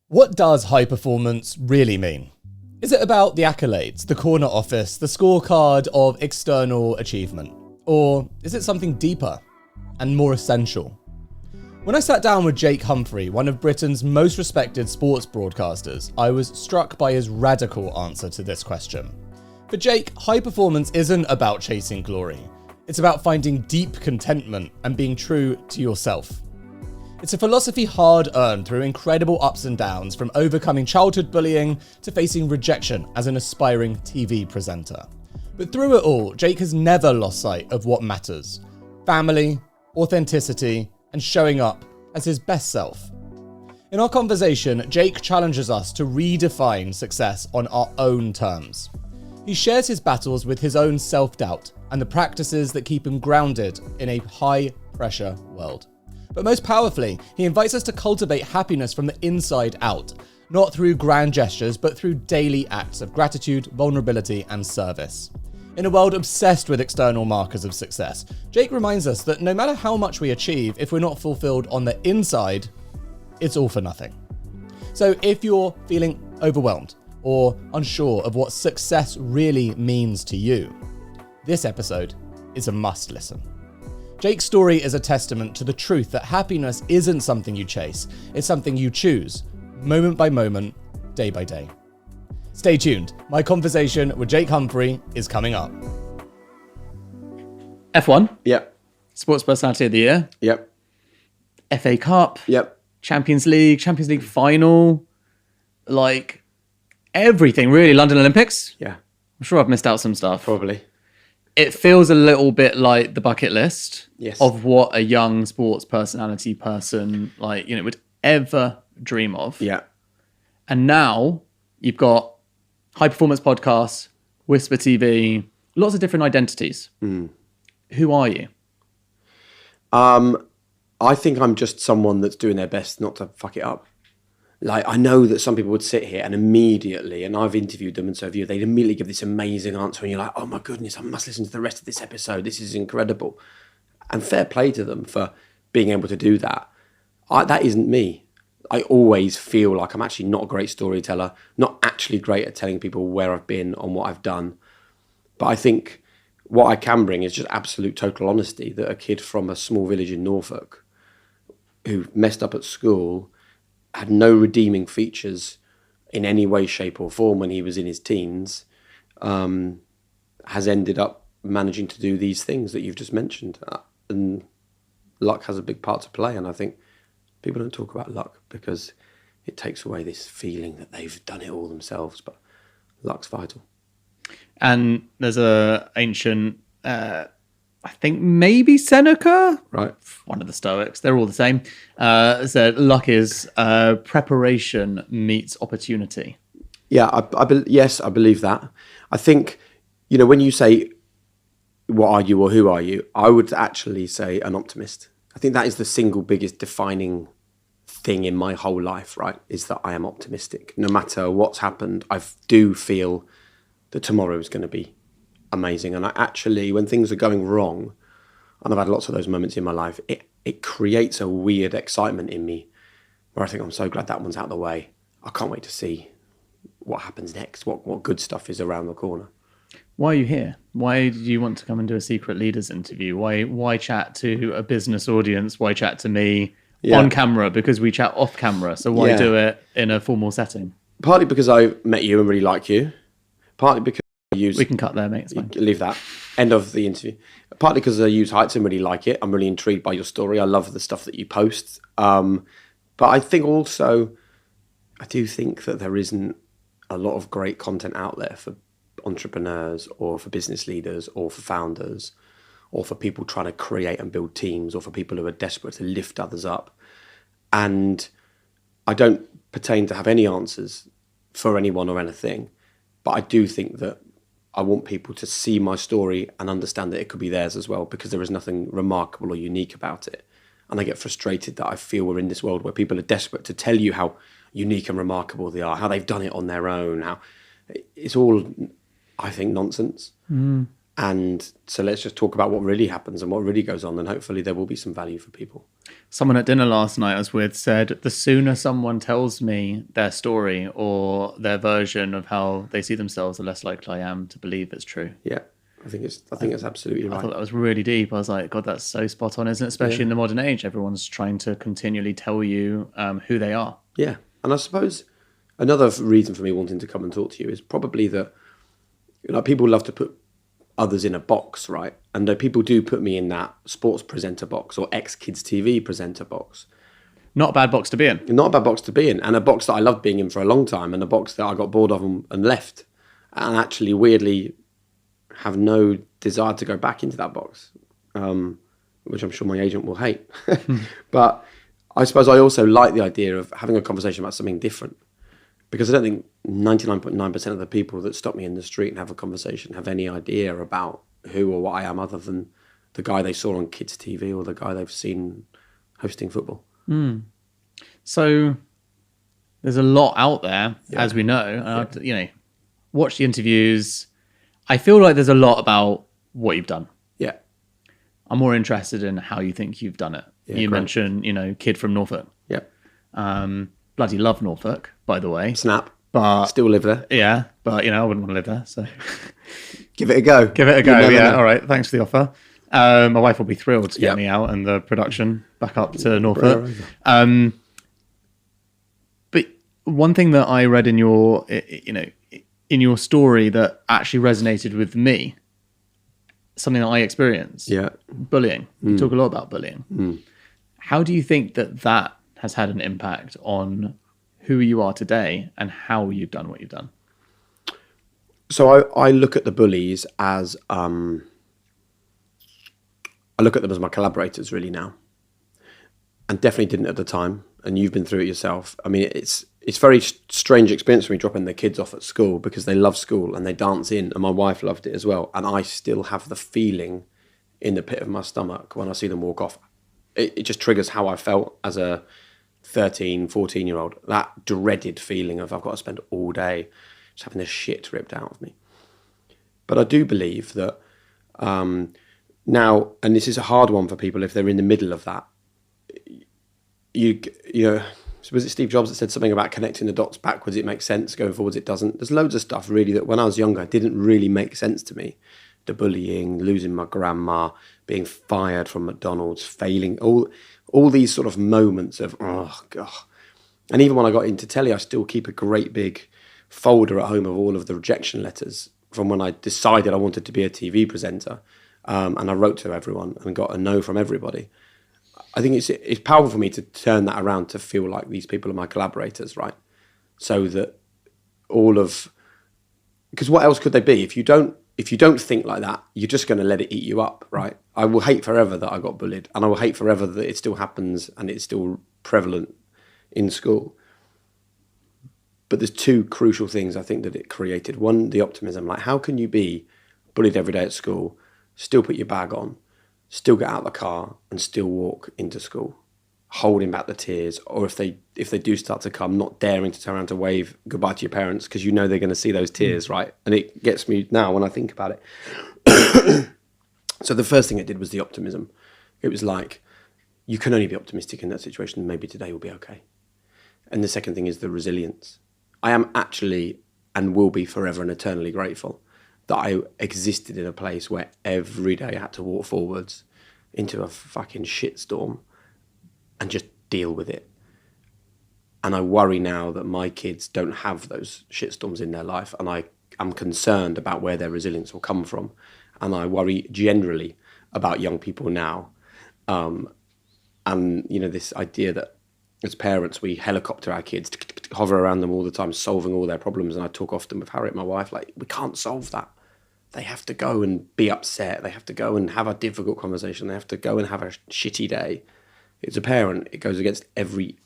What does high performance really mean? Is it about the accolades, the corner office, the scorecard of external achievement? Or is it something deeper and more essential? When I sat down with Jake Humphrey, one of Britain's most respected sports broadcasters, I was struck by his radical answer to this question. For Jake, high performance isn't about chasing glory. It's about finding deep contentment and being true to yourself. It's a philosophy hard-earned through incredible ups and downs, from overcoming childhood bullying to facing rejection as an aspiring TV presenter. But through it all, Jake has never lost sight of what matters: family, authenticity, and showing up as his best self. In our conversation, Jake challenges us to redefine success on our own terms. He shares his battles with his own self-doubt and the practices that keep him grounded in a high-pressure world. But most powerfully, he invites us to cultivate happiness from the inside out, not through grand gestures, but through daily acts of gratitude, vulnerability, and service. In a world obsessed with external markers of success, Jake reminds us that no matter how much we achieve, if we're not fulfilled on the inside, it's all for nothing. So if you're feeling overwhelmed or unsure of what success really means to you, this episode is a must listen. Jake's story is a testament to the truth that happiness isn't something you chase, it's something you choose, moment by moment, day by day. Stay tuned, my conversation with Jake Humphrey is coming up. F1? Yep. Sports Personality of the Year? Yep. FA Cup? Yep. Champions League final? Like, everything, really. London Olympics? Yeah. I'm sure I've missed out some stuff. Probably. It feels a little bit like the bucket list Yes. of what a young sports personality person would ever dream of. Yeah. And now you've got high performance podcasts, Whisper TV, lots of different identities. Who are you? I think I'm just someone that's doing their best not to fuck it up. Like, I know that some people would sit here and immediately, and I've interviewed them and so have you, they'd immediately give this amazing answer and you're like, oh my goodness, I must listen to the rest of this episode. This is incredible. And fair play to them for being able to do that. That isn't me. I always feel like I'm actually not a great storyteller, not actually great at telling people where I've been and what I've done. But I think what I can bring is just absolute total honesty, that a kid from a small village in Norfolk who messed up at school, had no redeeming features in any way, shape or form when he was in his teens, has ended up managing to do these things that you've just mentioned. And luck has a big part to play. And I think people don't talk about luck because it takes away this feeling that they've done it all themselves, but luck's vital. And there's a ancient, I think maybe Seneca, Right. one of the Stoics, they're all the same, said luck is preparation meets opportunity. Yeah, yes, I believe that. I think, when you say, what are you or who are you, I would actually say an optimist. I think that is the single biggest defining thing in my whole life, right, is that I am optimistic. No matter what's happened, I do feel that tomorrow is going to be amazing. And I actually, when things are going wrong, and I've had lots of those moments in my life, it creates a weird excitement in me where I think, I'm so glad that one's out of the way. I can't wait to see what happens next, what good stuff is around the corner. Why are you here? Why did you want to come and do a secret leaders interview? Why chat to a business audience? Why chat to me on camera? Because we chat off camera. So why do it in a formal setting? Partly because I met you and really like you. Partly because we can cut there, mate. It's fine. Leave that. End of the interview. Partly because I use Heights and really like it. I'm really intrigued by your story. I love the stuff that you post. But I think also, I do think that there isn't a lot of great content out there for entrepreneurs or for business leaders or for founders or for people trying to create and build teams or for people who are desperate to lift others up. And I don't pertain to have any answers for anyone or anything. But I do think that I want people to see my story and understand that it could be theirs as well, because there is nothing remarkable or unique about it. And I get frustrated that I feel we're in this world where people are desperate to tell you how unique and remarkable they are, how they've done it on their own, how it's all, I think, nonsense. And so let's just talk about what really happens and what really goes on, and hopefully there will be some value for people. Someone at dinner last night I was with said, the sooner someone tells me their story or their version of how they see themselves, the less likely I am to believe it's true. Yeah, I think it's absolutely right. I thought that was really deep. I was like, God, that's so spot on, isn't it? Especially in the modern age, everyone's trying to continually tell you who they are. Yeah, and I suppose another reason for me wanting to come and talk to you is probably that, you know, people love to put others in a box, right? And people do put me in that sports presenter box or ex-kids TV presenter box. Not a bad box to be in. Not a bad box to be in, and a box that I loved being in for a long time, and a box that I got bored of and left, and actually weirdly have no desire to go back into that box, which I'm sure my agent will hate. But I suppose I also like the idea of having a conversation about something different, because I don't think 99.9% of the people that stop me in the street and have a conversation have any idea about who or what I am other than the guy they saw on kids TV or the guy they've seen hosting football. So there's a lot out there, as we know. You know, watch the interviews. I feel like there's a lot about what you've done. Yeah. I'm more interested in how you think you've done it. Yeah, you great. mentioned, you know, kid from Norfolk. Yeah. Bloody love Norfolk, by the way. Snap. But Still live there. yeah, but you know, I wouldn't want to live there. So Give it a go. give it a You go. never Yeah. know. All right. Thanks for the offer. My wife will be thrilled to get Yep. me out and the production back up to Bring her Norfolk. over. But one thing that I read in your, you know, in your story that actually resonated with me, something that I experienced, Yeah. bullying. You talk a lot about bullying. How do you think that that has had an impact on who you are today and how you've done what you've done? So I look at the bullies as I look at them as my collaborators really now, and definitely didn't at the time. And you've been through it yourself. I mean, it's very strange experience when we dropping their kids off at school because they love school and they dance in, and my wife loved it as well. And I still have the feeling in the pit of my stomach when I see them walk off. It just triggers how I felt as a 13, 14-year-old. That dreaded feeling of I've got to spend all day just having the shit ripped out of me. But I do believe that now, and this is a hard one for people if they're in the middle of that, you know, was it Steve Jobs that said something about connecting the dots backwards? It makes sense, going forwards it doesn't. There's loads of stuff really that when I was younger didn't really make sense to me. The bullying, losing my grandma, being fired from McDonald's, failing, all these sort of moments of, oh God. And even when I got into telly, I still keep a great big folder at home of all of the rejection letters from when I decided I wanted to be a TV presenter. And I wrote to everyone and got a no from everybody. I think it's powerful for me to turn that around to feel like these people are my collaborators, right? So that because what else could they be? If you don't think like that, you're just going to let it eat you up, right? I will hate forever that I got bullied, and I will hate forever that it still happens and it's still prevalent in school. But there's two crucial things I think that it created. One, the optimism. Like, how can you be bullied every day at school, still put your bag on, still get out of the car and still walk into school, holding back the tears, or if they do start to come, not daring to turn around to wave goodbye to your parents because you know they're going to see those tears, right? And it gets me now when I think about it. So the first thing it did was the optimism. It was like, you can only be optimistic in that situation. Maybe today will be okay. And the second thing is the resilience. I am actually and will be forever and eternally grateful that I existed in a place where every day I had to walk forwards into a fucking shitstorm and just deal with it. And I worry now that my kids don't have those shitstorms in their life, and I'm concerned about where their resilience will come from. And I worry generally about young people now. And, you know, this idea that as parents, we helicopter our kids, hover around them all the time, solving all their problems. And I talk often with Harriet, my wife, like, we can't solve that. They have to go and be upset. They have to go and have a difficult conversation. They have to go and have a shitty day. As a parent, it goes against every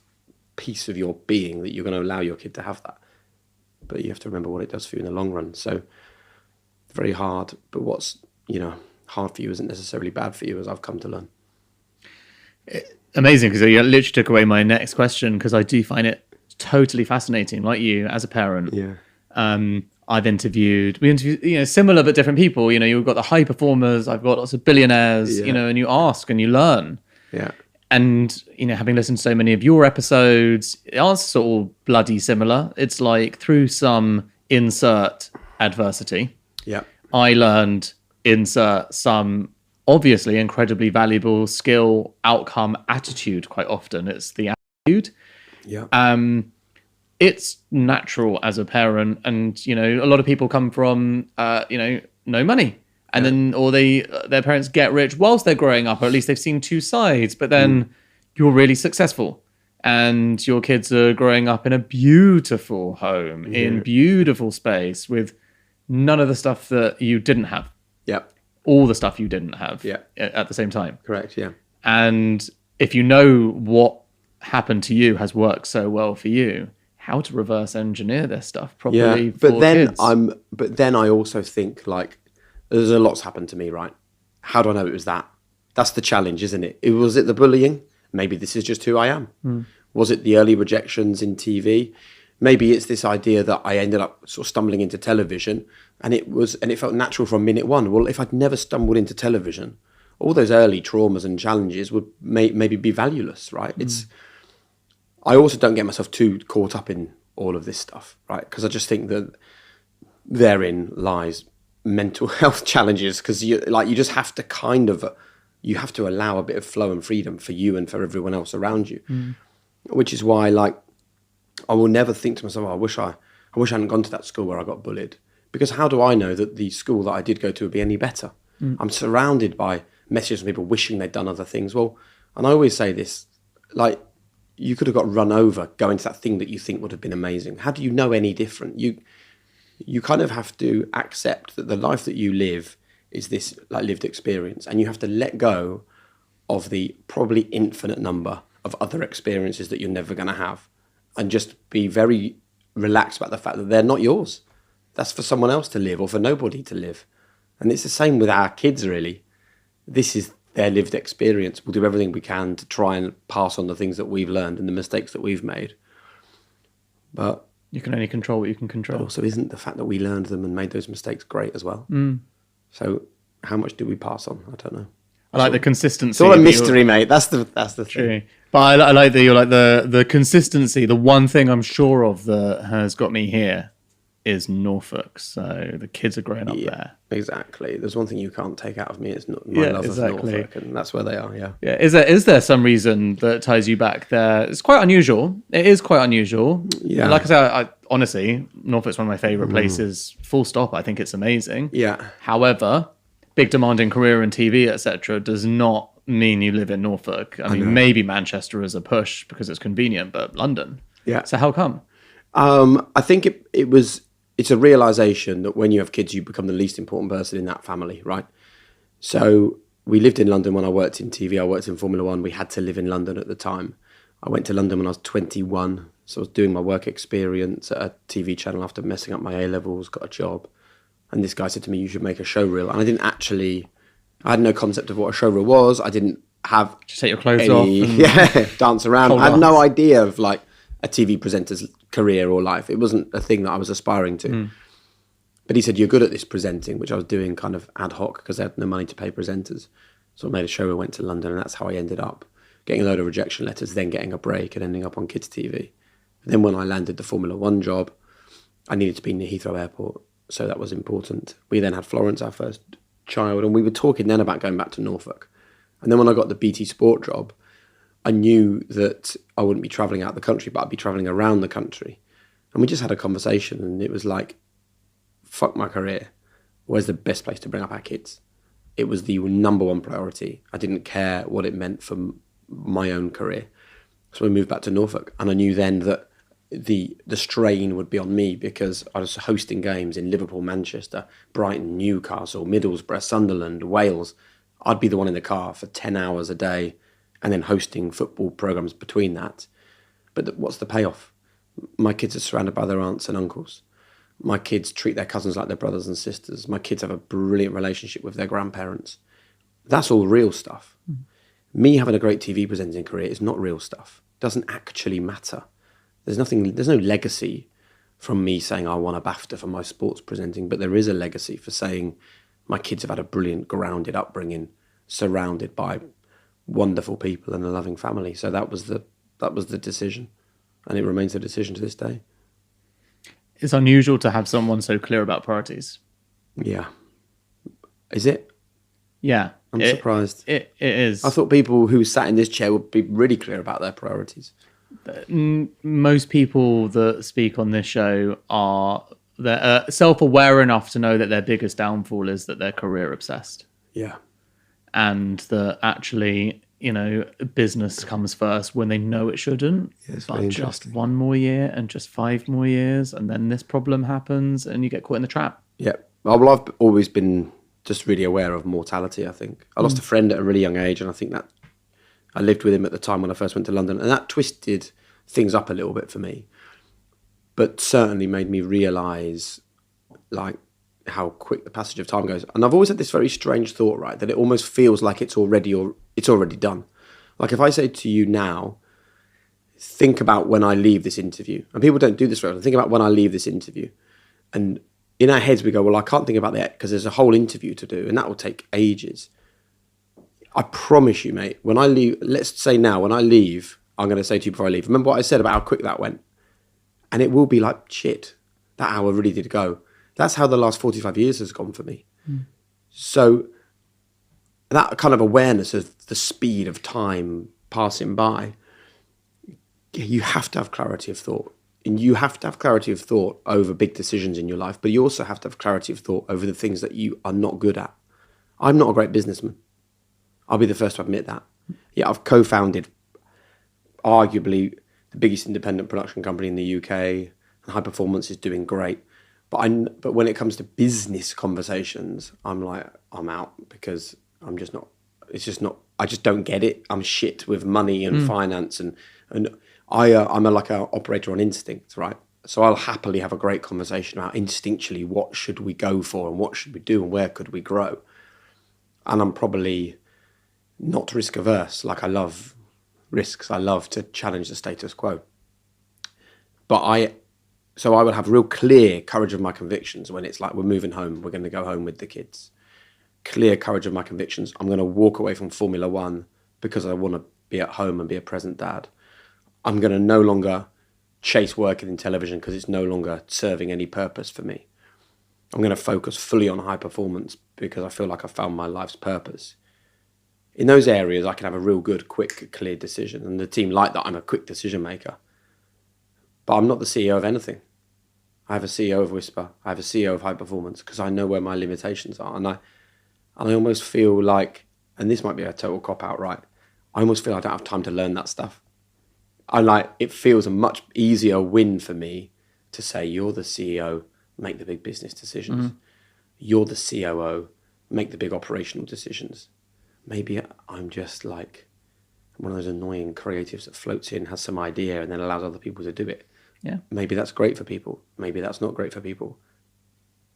piece of your being that you're going to allow your kid to have that. But you have to remember what it does for you in the long run. So very hard. But what's, you know, hard for you isn't necessarily bad for you, as I've come to learn. Amazing, because you literally took away my next question, because I do find it totally fascinating, like you, as a parent. Yeah. we interviewed, similar but different people. You've got the high performers, I've got lots of billionaires, and you ask and you learn. Yeah. And, having listened to so many of your episodes, the answers are all bloody similar. It's like through some insert adversity, I learned insert some obviously incredibly valuable skill, outcome, attitude. Quite often it's the attitude. It's natural as a parent, and a lot of people come from no money, and then their parents get rich whilst they're growing up, or at least they've seen two sides. But then you're really successful, and your kids are growing up in a beautiful home, in beautiful space, with none of the stuff that you didn't have. All the stuff you didn't have at the same time. Correct, yeah. And if you know what happened to you has worked so well for you, how to reverse engineer this stuff properly for kids. But then I also think, like, there's a lot's happened to me, right? How do I know it was that? That's the challenge, isn't it? Was it the bullying? Maybe this is just who I am. Was it the early rejections in TV? Maybe it's this idea that I ended up sort of stumbling into television, and it felt natural from minute one. Well, if I'd never stumbled into television, all those early traumas and challenges would maybe be valueless, right? I also don't get myself too caught up in all of this stuff, right? Because I just think that therein lies mental health challenges, because you just have to you have to allow a bit of flow and freedom for you and for everyone else around you, which is why, like, I will never think to myself, I wish I hadn't gone to that school where I got bullied, because how do I know that the school that I did go to would be any better? I'm surrounded by messages from people wishing they'd done other things. Well, and I always say this, like, you could have got run over going to that thing that you think would have been amazing. How do you know any different? You kind of have to accept that the life that you live is this, like, lived experience, and you have to let go of the probably infinite number of other experiences that you're never going to have, and just be very relaxed about the fact that they're not yours. That's for someone else to live, or for nobody to live. And it's the same with our kids, really. This is their lived experience. We'll do everything we can to try and pass on the things that we've learned and the mistakes that we've made. But you can only control what you can control. Also, isn't the fact that we learned them and made those mistakes great as well? So how much do we pass on? I don't know. I like the consistency. It's all a mystery, mate. That's the thing. True. But I like that you're like the consistency. The one thing I'm sure of that has got me here is Norfolk. So the kids are growing up there. Exactly. There's one thing you can't take out of me. It's not my love of Norfolk, and that's where they are. Yeah. Is there some reason that ties you back there? It's quite unusual. It is quite unusual. Yeah. Like I said, honestly, Norfolk's one of my favourite places. Full stop. I think it's amazing. Yeah. However, big demanding career in TV, etc., does not mean you live in Norfolk. I mean, maybe Manchester is a push because it's convenient, but London. Yeah. So how come? I think it's a realization that when you have kids, you become the least important person in that family, right? So we lived in London when I worked in TV. I worked in Formula One. We had to live in London at the time. I went to London when I was 21. So I was doing my work experience at a TV channel after messing up my A-levels, got a job. And this guy said to me, you should make a show reel. And I had no concept of what a show reel was. I didn't have... Just take your clothes off. And dance around. I had no idea of, like, a TV presenter's career or life. It wasn't a thing that I was aspiring to. But he said, you're good at this presenting, which I was doing kind of ad hoc because I had no money to pay presenters. So I made a show reel, went to London, and that's how I ended up getting a load of rejection letters, then getting a break and ending up on kids' TV. And then when I landed the Formula One job, I needed to be near Heathrow Airport. So that was important. We then had Florence, our first child, and we were talking then about going back to Norfolk. And then when I got the BT Sport job, I knew that I wouldn't be travelling out the country, but I'd be travelling around the country. And we just had a conversation, and it was like, fuck my career. Where's the best place to bring up our kids? It was the number one priority. I didn't care what it meant for my own career. So we moved back to Norfolk, and I knew then that the strain would be on me because I was hosting games in Liverpool, Manchester, Brighton, Newcastle, Middlesbrough, Sunderland, Wales. I'd be the one in the car for 10 hours a day and then hosting football programmes between that. But what's the payoff? My kids are surrounded by their aunts and uncles. My kids treat their cousins like their brothers and sisters. My kids have a brilliant relationship with their grandparents. That's all real stuff. Me having a great TV presenting career is not real stuff. It doesn't actually matter. There's no legacy from me saying I won a BAFTA for my sports presenting, but there is a legacy for saying my kids have had a brilliant, grounded upbringing, surrounded by wonderful people and a loving family. So that was the decision, and it remains the decision to this day. It's unusual to have someone so clear about priorities. Yeah. Is it? Yeah. I'm surprised. It is. I thought people who sat in this chair would be really clear about their priorities. Most people that speak on this show are self-aware enough to know that their biggest downfall is that they're career obsessed. Yeah. And that actually, business comes first when they know it shouldn't. Yeah, but just 1 more year and just 5 more years, and then this problem happens and you get caught in the trap. Yeah. Well, I've always been just really aware of mortality, I think. I lost a friend at a really young age, and I think that I lived with him at the time when I first went to London, and that twisted things up a little bit for me, but certainly made me realise like how quick the passage of time goes. And I've always had this very strange thought, right, that it almost feels like it's already done. Like if I say to you now, think about when I leave this interview, and people don't do this very often, think about when I leave this interview, and in our heads we go, well, I can't think about that because there's a whole interview to do and that will take ages. I promise you, mate, when I leave, let's say now, when I leave, I'm going to say to you before I leave, remember what I said about how quick that went? And it will be like, shit, that hour really did go. That's how the last 45 years has gone for me. So that kind of awareness of the speed of time passing by, you have to have clarity of thought. And you have to have clarity of thought over big decisions in your life, but you also have to have clarity of thought over the things that you are not good at. I'm not a great businessman. I'll be the first to admit that. Yeah, I've co-founded arguably the biggest independent production company in the UK, and High Performance is doing great. But when it comes to business conversations, I'm out because I'm just not. It's just not. I just don't get it. I'm shit with money and finance, and I'm like an operator on instinct, right? So I'll happily have a great conversation about instinctually what should we go for and what should we do and where could we grow. And I'm probably not risk averse. Like I love risks. I love to challenge the status quo. So I would have real clear courage of my convictions when it's like we're moving home, we're going to go home with the kids. Clear courage of my convictions. I'm going to walk away from Formula One because I want to be at home and be a present dad. I'm going to no longer chase working in television because it's no longer serving any purpose for me. I'm going to focus fully on high performance because I feel like I found my life's purpose. In those areas, I can have a real good, quick, clear decision. And the team like that. I'm a quick decision maker. But I'm not the CEO of anything. I have a CEO of Whisper. I have a CEO of High Performance because I know where my limitations are. And I almost feel like, and this might be a total cop-out, right? I almost feel I don't have time to learn that stuff. It feels a much easier win for me to say, you're the CEO, make the big business decisions. You're the COO, make the big operational decisions. Maybe I'm just like one of those annoying creatives that floats in, has some idea, and then allows other people to do it. Yeah. Maybe that's great for people. Maybe that's not great for people.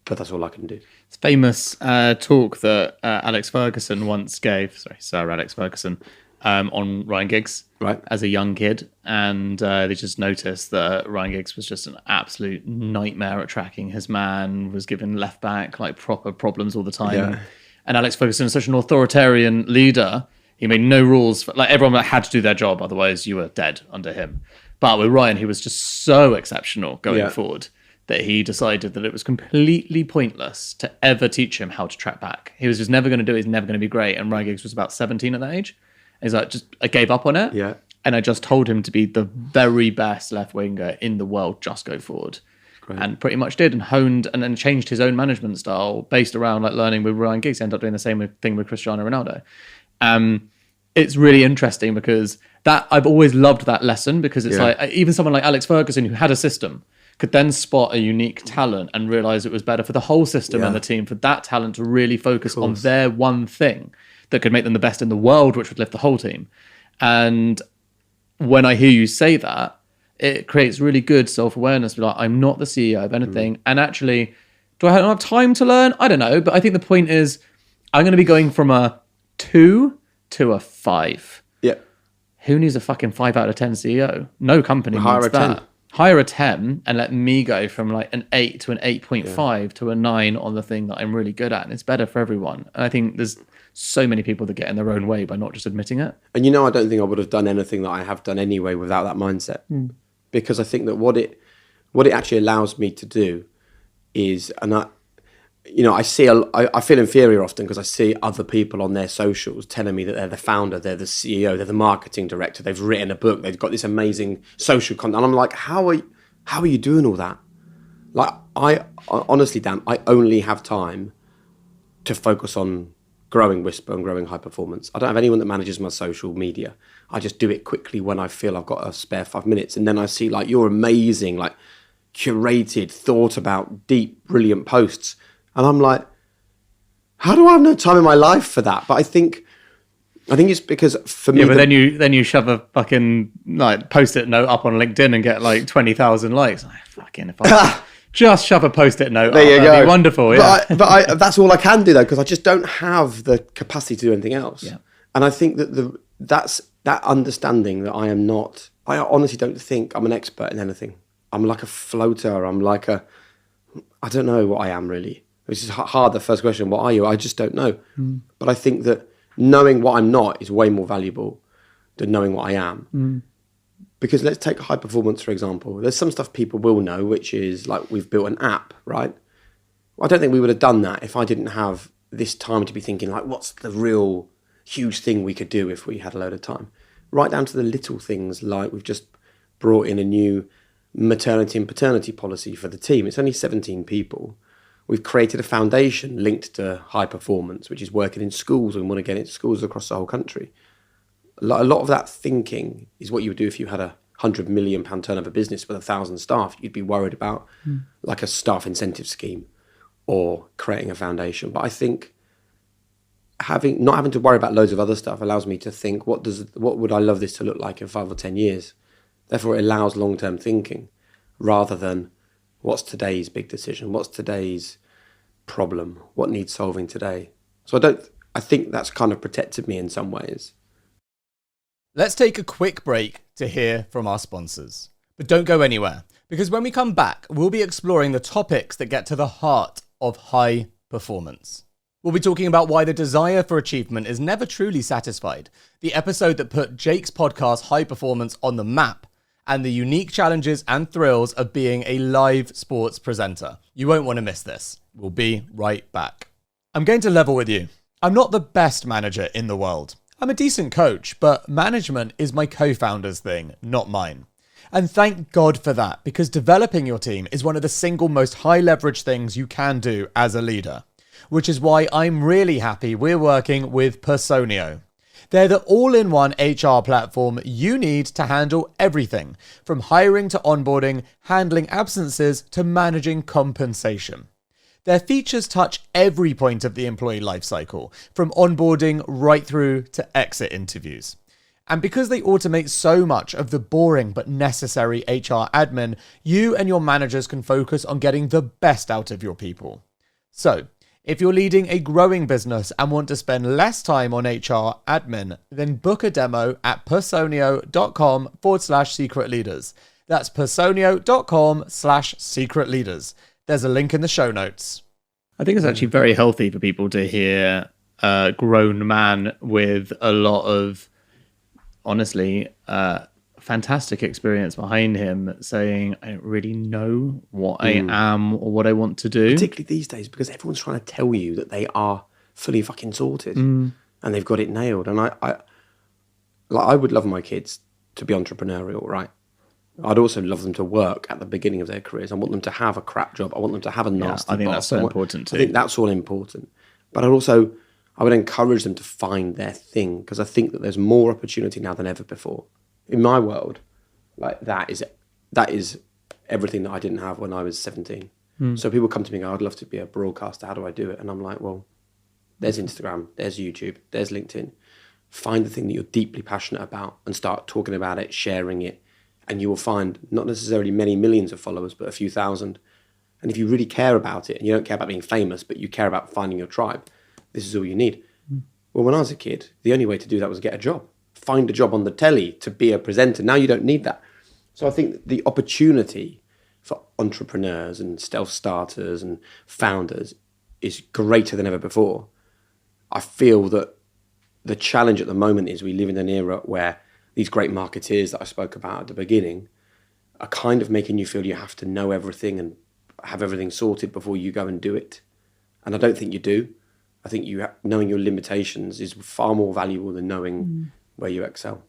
But that's all I can do. It's famous talk that Alex Ferguson once gave, Sir Alex Ferguson, on Ryan Giggs as a young kid. And they just noticed that Ryan Giggs was just an absolute nightmare at tracking his man, was given left back, like proper problems all the time. Yeah. And Alex Ferguson is such an authoritarian leader. He made no rules. Everyone had to do their job, otherwise you were dead under him. But with Ryan, he was just so exceptional going forward that he decided that it was completely pointless to ever teach him how to track back. He was just never going to do it. He's never going to be great. And Ryan Giggs was about 17 at that age. And he's like, I gave up on it. Yeah. And I just told him to be the very best left winger in the world. Just go forward. Great. And pretty much did, and honed and then changed his own management style based around learning with Ryan Giggs. He ended up doing the same thing with Cristiano Ronaldo. It's really interesting because that I've always loved that lesson, because it's like even someone like Alex Ferguson, who had a system, could then spot a unique talent and realize it was better for the whole system and the team for that talent to really focus on their one thing that could make them the best in the world, which would lift the whole team. And when I hear you say that, it creates really good self-awareness. Like, I'm not the CEO of anything. And actually, do I have time to learn? I don't know. But I think the point is, I'm going to be going from a 2 to a 5. Yeah. Who needs a fucking 5 out of 10 CEO? No company needs that. hire a 10 and let me go from like an 8 to an 8.5 to a 9 on the thing that I'm really good at. And it's better for everyone. And I think there's so many people that get in their own way by not just admitting it. And I don't think I would have done anything that I have done anyway without that mindset. Because I think that what it actually allows me to do is, and I feel inferior often because I see other people on their socials telling me that they're the founder, they're the CEO, they're the marketing director, they've written a book, they've got this amazing social content. And I'm like, how are you doing all that? Like, I honestly, Dan, I only have time to focus on growing Whisper and growing High Performance. I don't have anyone that manages my social media. I just do it quickly when I feel I've got a spare 5 minutes. And then I see like your amazing, like curated, thought about, deep, brilliant posts. And I'm like, how do I have no time in my life for that? But I think it's because for me. Yeah, but then you shove a fucking like post-it note up on LinkedIn and get like 20,000 likes. If I just shove a post-it note, that'd be wonderful. Yeah. But that's all I can do though, because I just don't have the capacity to do anything else. Yeah. And I think that that's that understanding that I am not. I honestly don't think I'm an expert in anything. I'm like a floater. I'm like I don't know what I am really. Which is hard, the first question, what are you? I just don't know. But I think that knowing what I'm not is way more valuable than knowing what I am. Because let's take High Performance, for example. There's some stuff people will know, which is like we've built an app, right? I don't think we would have done that if I didn't have this time to be thinking like, what's the real huge thing we could do if we had a load of time? Right down to the little things like we've just brought in a new maternity and paternity policy for the team. It's only 17 people. We've created a foundation linked to High Performance, which is working in schools and want to get into schools across the whole country. A lot of that thinking is what you would do if you had a £100 million turnover business with 1,000 staff. You'd be worried about like a staff incentive scheme or creating a foundation. But I think not having to worry about loads of other stuff allows me to think, what would I love this to look like in 5 or 10 years? Therefore, it allows long-term thinking rather than what's today's big decision? What's today's problem? What needs solving today? So I think that's kind of protected me in some ways. Let's take a quick break to hear from our sponsors. But don't go anywhere, because when we come back, we'll be exploring the topics that get to the heart of high performance. We'll be talking about why the desire for achievement is never truly satisfied, the episode that put Jake's podcast High Performance on the map, and the unique challenges and thrills of being a live sports presenter. You won't want to miss this. We'll be right back. I'm going to level with you. I'm not the best manager in the world. I'm a decent coach, but management is my co-founder's thing, not mine. And thank God for that, because developing your team is one of the single most high leverage things you can do as a leader, which is why I'm really happy we're working with Personio. They're the all-in-one HR platform you need to handle everything, from hiring to onboarding, handling absences to managing compensation. Their features touch every point of the employee lifecycle, from onboarding right through to exit interviews. And because they automate so much of the boring but necessary HR admin, you and your managers can focus on getting the best out of your people. So, if you're leading a growing business and want to spend less time on HR admin, then book a demo at personio.com/secret leaders. That's personio.com/secret leaders. There's a link in the show notes. I think it's actually very healthy for people to hear a grown man with a lot of, honestly, fantastic experience behind him saying, I don't really know what I am or what I want to do. Particularly these days, because everyone's trying to tell you that they are fully fucking sorted and they've got it nailed. And I would love my kids to be entrepreneurial, right? I'd also love them to work at the beginning of their careers. I want them to have a crap job. I want them to have a nasty I think boss. that's so important too. I think that's all important. But I would encourage them to find their thing, because I think that there's more opportunity now than ever before. In my world, like that is everything that I didn't have when I was 17. So people come to me and go, I'd love to be a broadcaster. How do I do it? And I'm like, well, there's Instagram, there's YouTube, there's LinkedIn. Find the thing that you're deeply passionate about and start talking about it, sharing it. And you will find not necessarily many millions of followers, but a few thousand. And if you really care about it, and you don't care about being famous, but you care about finding your tribe, this is all you need. Well, when I was a kid, the only way to do that was get a job. Find a job on the telly to be a presenter. Now you don't need that. So I think the opportunity for entrepreneurs and self-starters and founders is greater than ever before. I feel that the challenge at the moment is we live in an era where these great marketeers that I spoke about at the beginning are kind of making you feel you have to know everything and have everything sorted before you go and do it. And I don't think you do. I think knowing your limitations is far more valuable than knowing where you excel.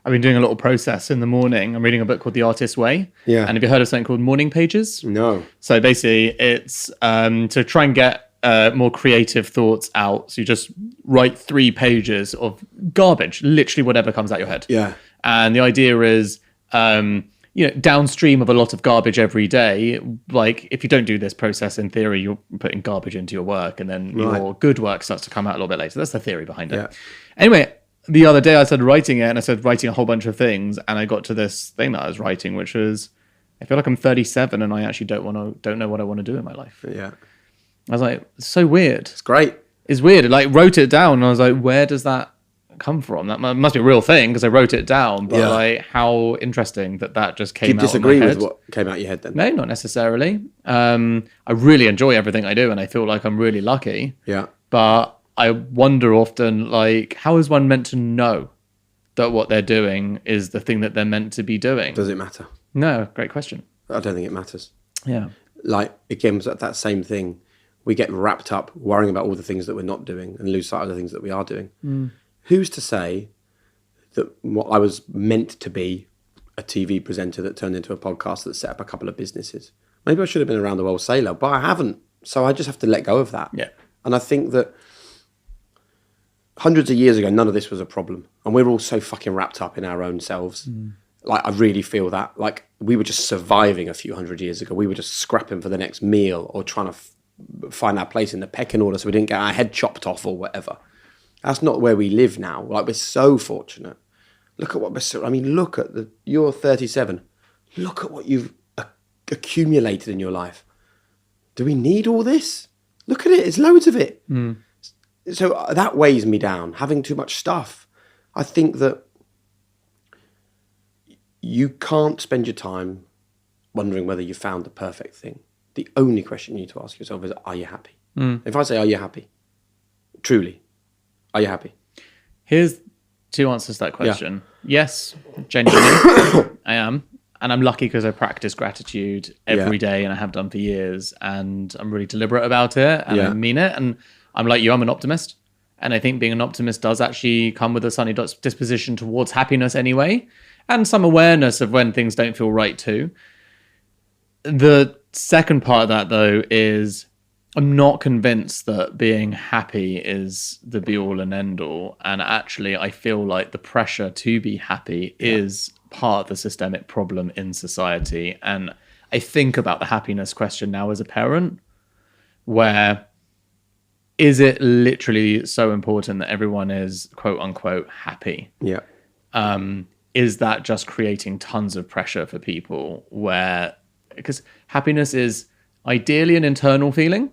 I've been doing a little process in the morning. I'm reading a book called The Artist's Way. Yeah. And have you heard of something called morning pages? No. So basically it's to try and get more creative thoughts out. So you just write 3 pages of garbage, literally whatever comes out your head. Yeah. And the idea is, downstream of a lot of garbage every day, like if you don't do this process, in theory, you're putting garbage into your work and then your good work starts to come out a little bit later. That's the theory behind it. Yeah. Anyway, the other day I started writing it and I started writing a whole bunch of things and I got to this thing that I was writing, which was, I feel like I'm 37 and I actually don't know what I want to do in my life. Yeah. I was like, it's so weird. It's great. It's weird. I like wrote it down and I was like, where does that come from? That must be a real thing because I wrote it down, but like how interesting that just came out. Do you disagree of my head. with what came out your head then? No, not necessarily. I really enjoy everything I do and I feel like I'm really lucky. Yeah. But I wonder often, like, how is one meant to know that what they're doing is the thing that they're meant to be doing? Does it matter? No, great question. I don't think it matters. Yeah. Like, again, that same thing. We get wrapped up worrying about all the things that we're not doing and lose sight of the things that we are doing. Who's to say that what I was meant to be, a TV presenter that turned into a podcast that set up a couple of businesses? Maybe I should have been around the world sailor, but I haven't. So I just have to let go of that. Yeah. And I think that hundreds of years ago, none of this was a problem. And we're all so fucking wrapped up in our own selves. Like, I really feel that. Like, we were just surviving a few hundred years ago. We were just scrapping for the next meal or trying to find our place in the pecking order so we didn't get our head chopped off or whatever. That's not where we live now. Like, we're so fortunate. Look at what look at you're 37. Look at what you've accumulated in your life. Do we need all this? Look at it. It's loads of it. So that weighs me down, having too much stuff. I think that you can't spend your time wondering whether you found the perfect thing. The only question you need to ask yourself is, are you happy? If I say, are you happy? Truly, are you happy? Here's 2 answers to that question. Yes, genuinely, I am. And I'm lucky because I practice gratitude every day and I have done for years. And I'm really deliberate about it and I mean it. And I'm like you, I'm an optimist. And I think being an optimist does actually come with a sunny disposition towards happiness anyway. And some awareness of when things don't feel right too. The second part of that, though, is I'm not convinced that being happy is the be-all and end-all. And actually, I feel like the pressure to be happy is part of the systemic problem in society. And I think about the happiness question now as a parent, where is it literally so important that everyone is quote-unquote happy? Yeah. Is that just creating tons of pressure for people because happiness is ideally an internal feeling,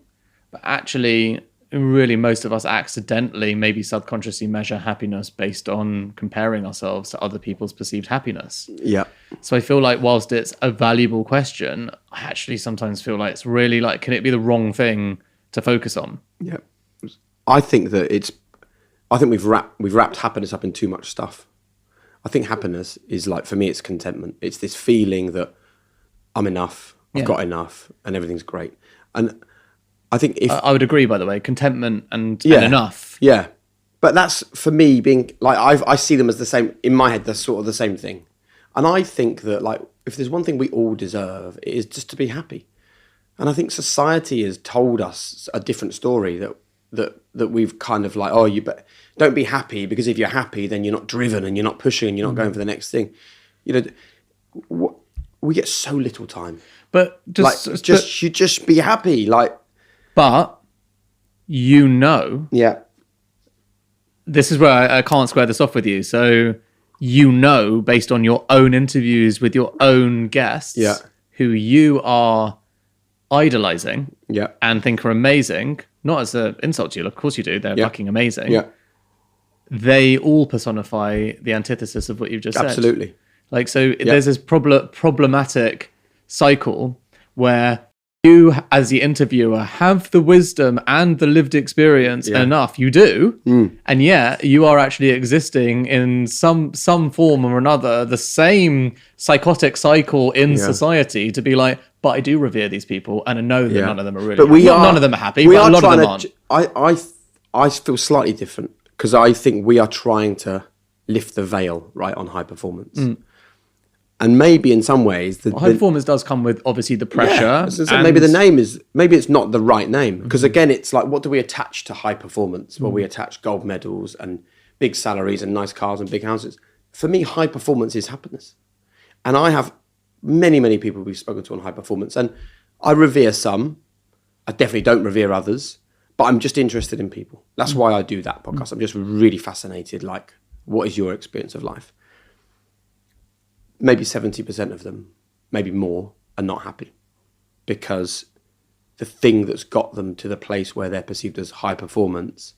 but actually, really, most of us accidentally, maybe subconsciously measure happiness based on comparing ourselves to other people's perceived happiness. Yeah. So I feel like whilst it's a valuable question, I actually sometimes feel like it's really like, can it be the wrong thing to focus on? Yeah. I think we've wrapped happiness up in too much stuff. I think happiness is like, for me, it's contentment. It's this feeling that I'm enough, I've got enough, and everything's great. And I think I would agree, by the way, contentment and enough. Yeah. But that's, for me, being like, I see them as the same, in my head, they're sort of the same thing. And I think that, like, if there's one thing we all deserve, it is just to be happy. And I think society has told us a different story that we've kind of like, don't be happy, because if you're happy, then you're not driven and you're not pushing and you're not going for the next thing. You know, we get so little time. But just be happy, like. But yeah, this is where I can't square this off with you. So based on your own interviews with your own guests, who you are idolizing, and think are amazing. Not as an insult to you, of course you do. They're fucking amazing. Yeah. They all personify the antithesis of what you've just said. Absolutely. Like, so there's this problematic cycle where you, as the interviewer, have the wisdom and the lived experience enough. You do, and yet you are actually existing in some form or another, the same psychotic cycle in society to be like, but I do revere these people, and I know that none of them are really. But none of them are happy. But a lot of them aren't. I feel slightly different because I think we are trying to lift the veil, right, on high performance. And maybe in some ways... high performance does come with, obviously, the pressure. Yeah, maybe the name is... Maybe it's not the right name. Because again, it's like, what do we attach to high performance? Well, we attach gold medals and big salaries and nice cars and big houses. For me, high performance is happiness. And I have many, many people we've spoken to on high performance. And I revere some. I definitely don't revere others. But I'm just interested in people. That's why I do that podcast. I'm just really fascinated. Like, what is your experience of life? Maybe 70% of them, maybe more, are not happy because the thing that's got them to the place where they're perceived as high performance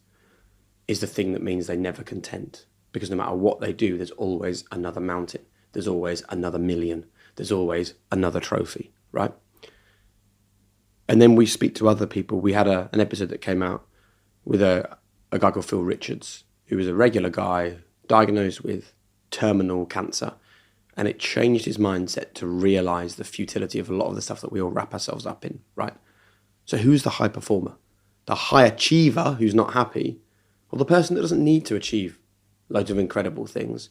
is the thing that means they're never content. Because no matter what they do, there's always another mountain. There's always another million. There's always another trophy, right? And then we speak to other people. We had an episode that came out with a guy called Phil Richards, who was a regular guy diagnosed with terminal cancer. And it changed his mindset to realize the futility of a lot of the stuff that we all wrap ourselves up in, right? So who's the high performer? The high achiever who's not happy, or the person that doesn't need to achieve loads of incredible things,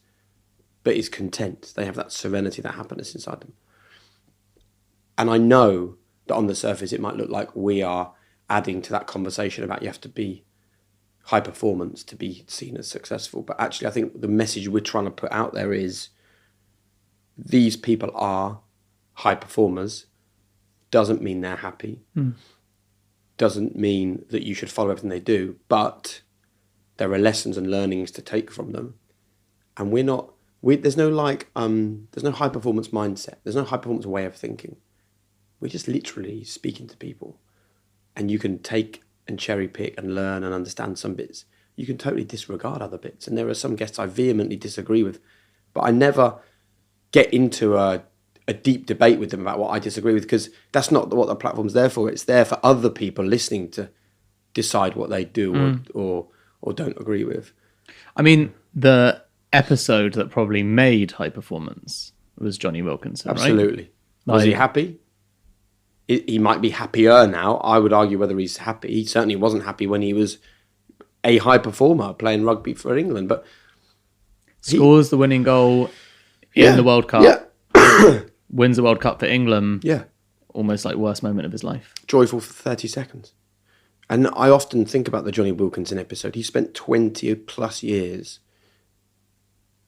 but is content. They have that serenity, that happiness inside them. And I know that on the surface, it might look like we are adding to that conversation about you have to be high performance to be seen as successful. But actually, I think the message we're trying to put out there is these people are high performers, doesn't mean they're happy, doesn't mean that you should follow everything they do, but there are lessons and learnings to take from them. And there's no high performance mindset. There's no high performance way of thinking. We're just literally speaking to people, and you can take and cherry pick and learn and understand some bits. You can totally disregard other bits. And there are some guests I vehemently disagree with, but I never get into a deep debate with them about what I disagree with, because that's not what the platform's there for. It's there for other people listening to decide what they do or don't agree with. I mean, the episode that probably made high performance was Johnny Wilkinson, Absolutely. Right? Was he happy? He might be happier now. I would argue whether he's happy. He certainly wasn't happy when he was a high performer playing rugby for England. But scores the winning goal in the World Cup. Yeah. Wins the World Cup for England. Yeah. Almost like worst moment of his life. Joyful for 30 seconds. And I often think about the Johnny Wilkinson episode. He spent 20 plus years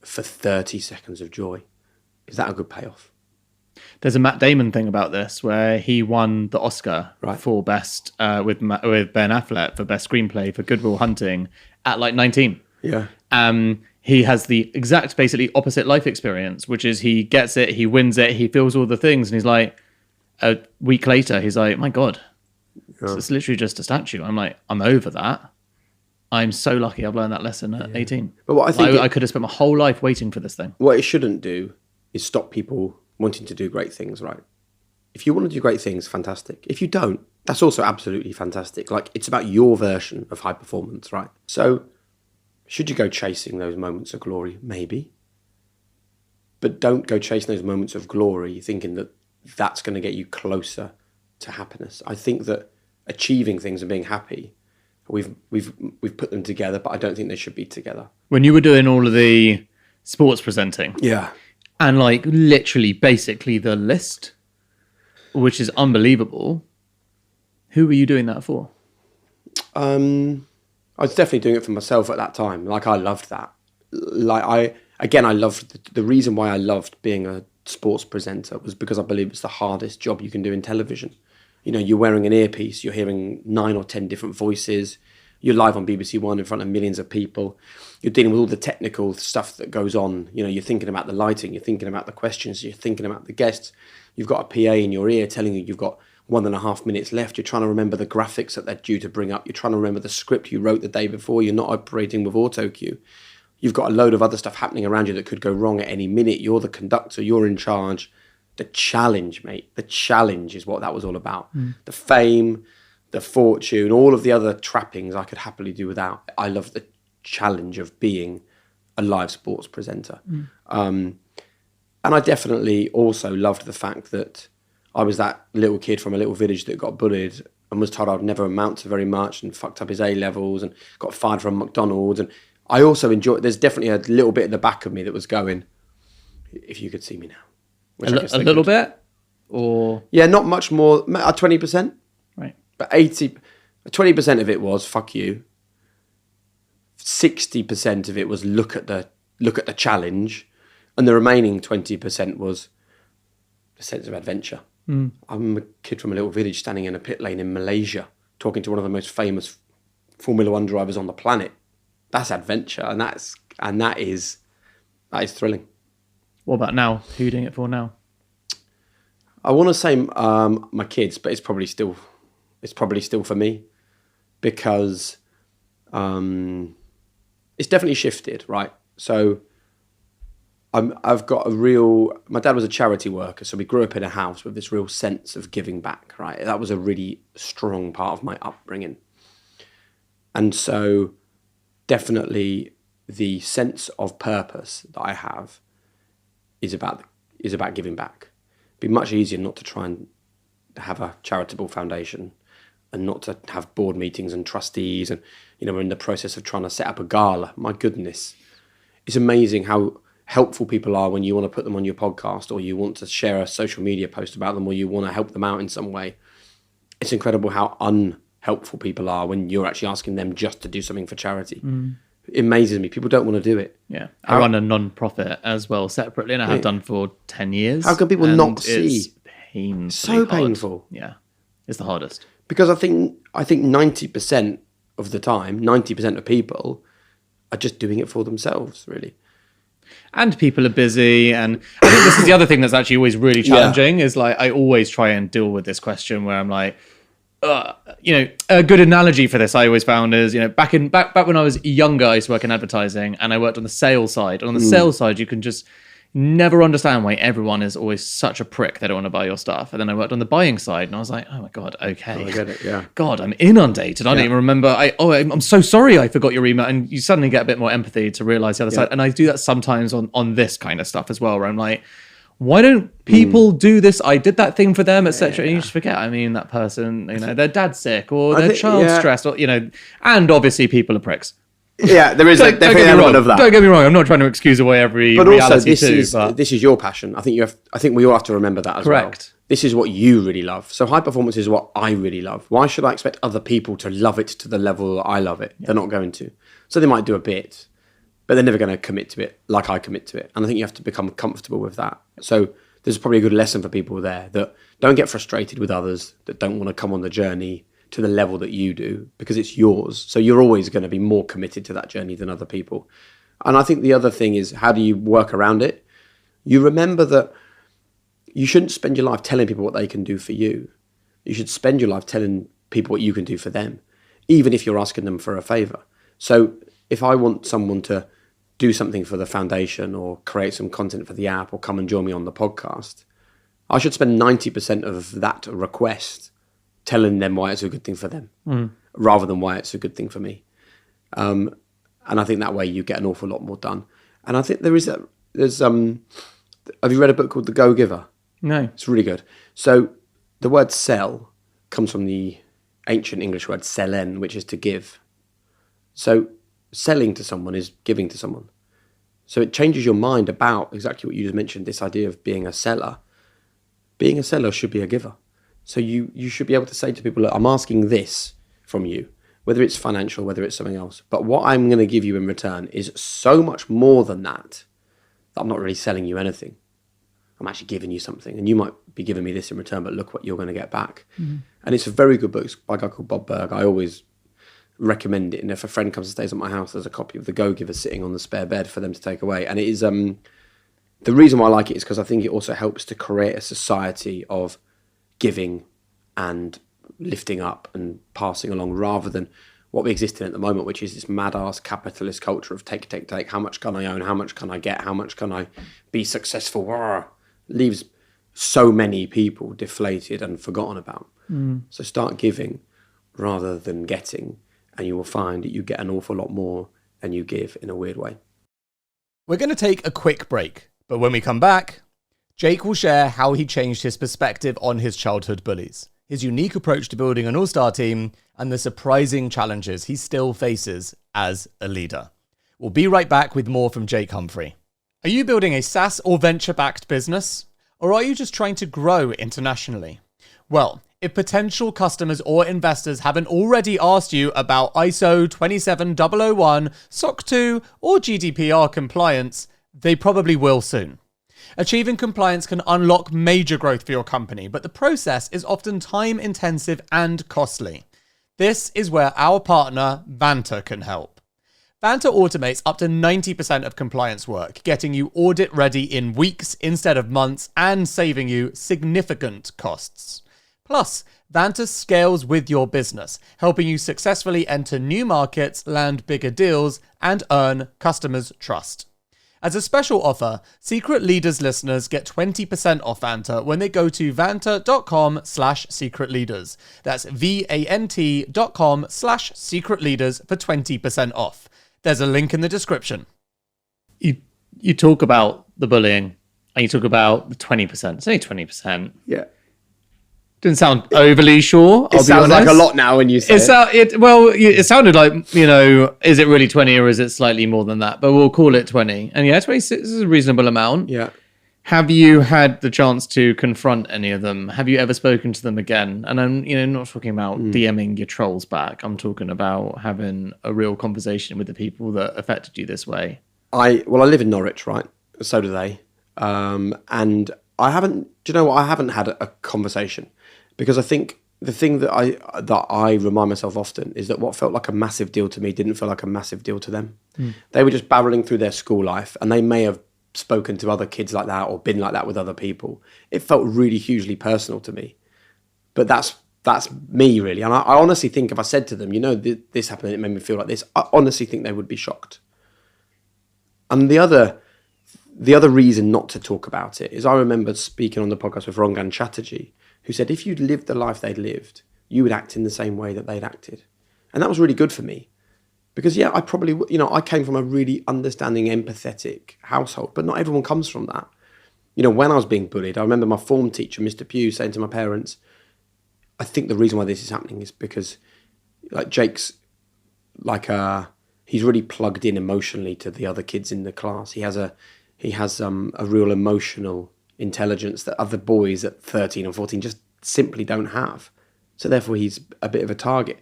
for 30 seconds of joy. Is that a good payoff? There's a Matt Damon thing about this where he won the Oscar for best with Ben Affleck for best screenplay for Good Will Hunting at like 19. Yeah. He has the exact, basically opposite life experience, which is he gets it, he wins it, he feels all the things, and he's like, a week later, he's like, my God, it's literally just a statue. I'm like, I'm over that. I'm so lucky I've learned that lesson at 18. But what I think I could have spent my whole life waiting for this thing. What it shouldn't do is stop people wanting to do great things, right? If you want to do great things, fantastic. If you don't, that's also absolutely fantastic. Like, it's about your version of high performance, right? So, should you go chasing those moments of glory? Maybe. But don't go chasing those moments of glory thinking that that's going to get you closer to happiness. I think that achieving things and being happy, we've put them together, but I don't think they should be together. When you were doing all of the sports presenting, and like literally basically the list, which is unbelievable, who were you doing that for? I was definitely doing it for myself at that time. Like, I loved that. Like, I loved the reason why I loved being a sports presenter was because I believe it's the hardest job you can do in television. You know, you're wearing an earpiece, you're hearing 9 or 10 different voices, you're live on BBC One in front of millions of people, you're dealing with all the technical stuff that goes on. You know, you're thinking about the lighting, you're thinking about the questions, you're thinking about the guests. You've got a PA in your ear telling you you've got 1.5 minutes left. You're trying to remember the graphics that they're due to bring up. You're trying to remember the script you wrote the day before. You're not operating with auto cue. You've got a load of other stuff happening around you that could go wrong at any minute. You're the conductor, you're in charge. The challenge, mate, the challenge is what that was all about. The fame, the fortune, all of the other trappings I could happily do without. I love the challenge of being a live sports presenter. And I definitely also loved the fact that I was that little kid from a little village that got bullied and was told I'd never amount to very much and fucked up his A-levels and got fired from McDonald's. And I also enjoyed, there's definitely a little bit at the back of me that was going, if you could see me now. A little bit? Or? Yeah, not much more, 20%. Right. But 20% of it was, fuck you. 60% of it was look at the challenge. And the remaining 20% was a sense of adventure. I'm a kid from a little village standing in a pit lane in Malaysia, talking to one of the most famous Formula One drivers on the planet. That's adventure, and that is thrilling. What about now? Who are you doing it for now? I want to say my kids, but it's probably still for me, because it's definitely shifted, right? So I've got my dad was a charity worker, so we grew up in a house with this real sense of giving back, right? That was a really strong part of my upbringing. And so definitely the sense of purpose that I have is about giving back. It'd be much easier not to try and have a charitable foundation and not to have board meetings and trustees, and we're in the process of trying to set up a gala. My goodness, it's amazing how helpful people are when you want to put them on your podcast, or you want to share a social media post about them, or you want to help them out in some way. It's incredible how unhelpful people are when you're actually asking them just to do something for charity. It amazes me. People don't want to do it. Yeah. I run a non-profit as well separately, and I have done for 10 years. How can people not see? It's painfully so hard. painful. Yeah. It's the hardest. Because I think 90% of the time, 90% of people are just doing it for themselves, really. And people are busy, and I think this is the other thing that's actually always really challenging. Is like, I always try and deal with this question where I'm like, a good analogy for this I always found is, back when I was younger, I used to work in advertising, and I worked on the sales side. And on the sales side, you can just never understand why everyone is always such a prick. They don't want to buy your stuff. And then I worked on the buying side, and I was like, oh my God, okay. I get it, yeah. God, I'm inundated. I don't even remember. I'm so sorry I forgot your email. And you suddenly get a bit more empathy to realize the other side. And I do that sometimes on this kind of stuff as well, where I'm like, why don't people do this? I did that thing for them, etc. And you just forget, that person, their dad's sick, or their child's stressed, or, and obviously people are pricks. Yeah, there is definitely an element of that. Don't get me wrong. I'm not trying to excuse away every reality also, this is your passion. I think we all have to remember that as well. Correct. This is what you really love. So high performance is what I really love. Why should I expect other people to love it to the level that I love it? Yeah. They're not going to. So they might do a bit, but they're never going to commit to it like I commit to it. And I think you have to become comfortable with that. So there's probably a good lesson for people there, that don't get frustrated with others that don't want to come on the journey to the level that you do, because it's yours. So you're always going to be more committed to that journey than other people. And I think the other thing is, how do you work around it? You remember that you shouldn't spend your life telling people what they can do for you. You should spend your life telling people what you can do for them, even if you're asking them for a favor. So if I want someone to do something for the foundation, or create some content for the app, or come and join me on the podcast, I should spend 90% of that request telling them why it's a good thing for them, rather than why it's a good thing for me. And I think that way you get an awful lot more done. And I think there's have you read a book called The Go-Giver? No. It's really good. So the word sell comes from the ancient English word sellen, which is to give. So selling to someone is giving to someone. So it changes your mind about exactly what you just mentioned, this idea of being a seller. Being a seller should be a giver. So you should be able to say to people, look, I'm asking this from you, whether it's financial, whether it's something else. But what I'm going to give you in return is so much more than that I'm not really selling you anything. I'm actually giving you something. And you might be giving me this in return, but look what you're going to get back. Mm-hmm. And it's a very good book. It's by a guy called Bob Berg. I always recommend it. And if a friend comes and stays at my house, there's a copy of The Go-Giver sitting on the spare bed for them to take away. And it is... the reason why I like it is because I think it also helps to create a society of giving and lifting up and passing along, rather than what we exist in at the moment, which is this mad-ass capitalist culture of take. How much can I own? How much can I get? How much can I be successful? Leaves so many people deflated and forgotten about. So start giving rather than getting, and you will find that you get an awful lot more than you give in a weird way. We're going to take a quick break, but when we come back, Jake will share how he changed his perspective on his childhood bullies, his unique approach to building an all-star team, and the surprising challenges he still faces as a leader. We'll be right back with more from Jake Humphrey. Are you building a SaaS or venture-backed business? Or are you just trying to grow internationally? Well, if potential customers or investors haven't already asked you about ISO 27001, SOC 2, or GDPR compliance, they probably will soon. Achieving compliance can unlock major growth for your company, but the process is often time-intensive and costly. This is where our partner, Vanta, can help. Vanta automates up to 90% of compliance work, getting you audit ready in weeks instead of months and saving you significant costs. Plus, Vanta scales with your business, helping you successfully enter new markets, land bigger deals, and earn customers' trust. As a special offer, Secret Leaders listeners get 20% off Vanta when they go to vanta.com/secretleaders. That's VANT.com/secretleaders for 20% off. There's a link in the description. You talk about the bullying and you talk about the 20%. It's only 20%. Yeah. Didn't sound overly sure. It sounds like a lot now when you say it. It sounded like, is it really 20 or is it slightly more than that? But we'll call it 20. And 26 is a reasonable amount. Yeah. Have you had the chance to confront any of them? Have you ever spoken to them again? And I'm, not talking about DMing your trolls back. I'm talking about having a real conversation with the people that affected you this way. I live in Norwich, right? So do they. And I haven't had a conversation. Because I think the thing that I remind myself often is that what felt like a massive deal to me didn't feel like a massive deal to them. They were just barreling through their school life, and they may have spoken to other kids like that or been like that with other people. It felt really hugely personal to me. But that's me, really. And I honestly think if I said to them, this happened and it made me feel like this, I honestly think they would be shocked. And the other reason not to talk about it is I remember speaking on the podcast with Rangan Chatterjee, who said if you'd lived the life they'd lived, you would act in the same way that they'd acted. And that was really good for me. Because, I probably, I came from a really understanding, empathetic household, but not everyone comes from that. When I was being bullied, I remember my form teacher, Mr. Pugh, saying to my parents, I think the reason why this is happening is because, Jake's, he's really plugged in emotionally to the other kids in the class. He has a real emotional intelligence that other boys at 13 or 14 just simply don't have. So therefore he's a bit of a target.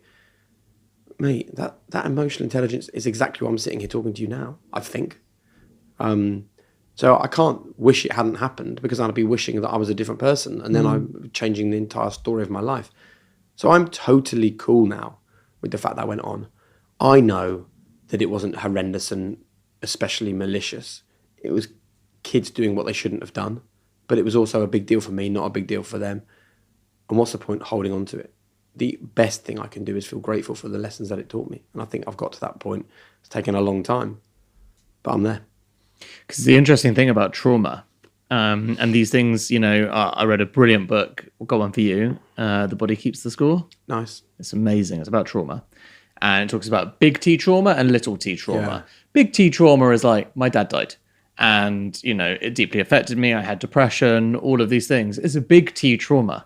Mate, that emotional intelligence is exactly why I'm sitting here talking to you now, I think. So I can't wish it hadn't happened because I'd be wishing that I was a different person and then I'm changing the entire story of my life. So I'm totally cool now with the fact that went on. I know that it wasn't horrendous and especially malicious. It was kids doing what they shouldn't have done. But it was also a big deal for me, not a big deal for them. And what's the point holding on to it? The best thing I can do is feel grateful for the lessons that it taught me. And I think I've got to that point. It's taken a long time, but I'm there. Because the interesting thing about trauma, and these things, I read a brilliant book, we'll go on for you, The Body Keeps the Score. Nice. It's amazing. It's about trauma. And it talks about big T trauma and little T trauma. Yeah. Big T trauma is like, my dad died. And, it deeply affected me. I had depression, all of these things. It's a big T trauma.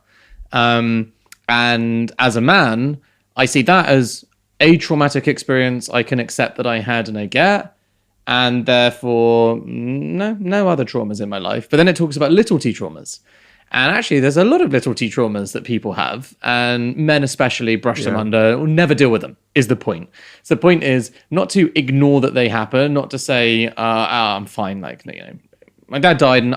And as a man, I see that as a traumatic experience I can accept that I had and I get. And therefore, no other traumas in my life. But then it talks about little T traumas. And actually, there's a lot of little T traumas that people have, and men especially brush them under or never deal with them, is the point. So the point is not to ignore that they happen, not to say, I'm fine, my dad died, and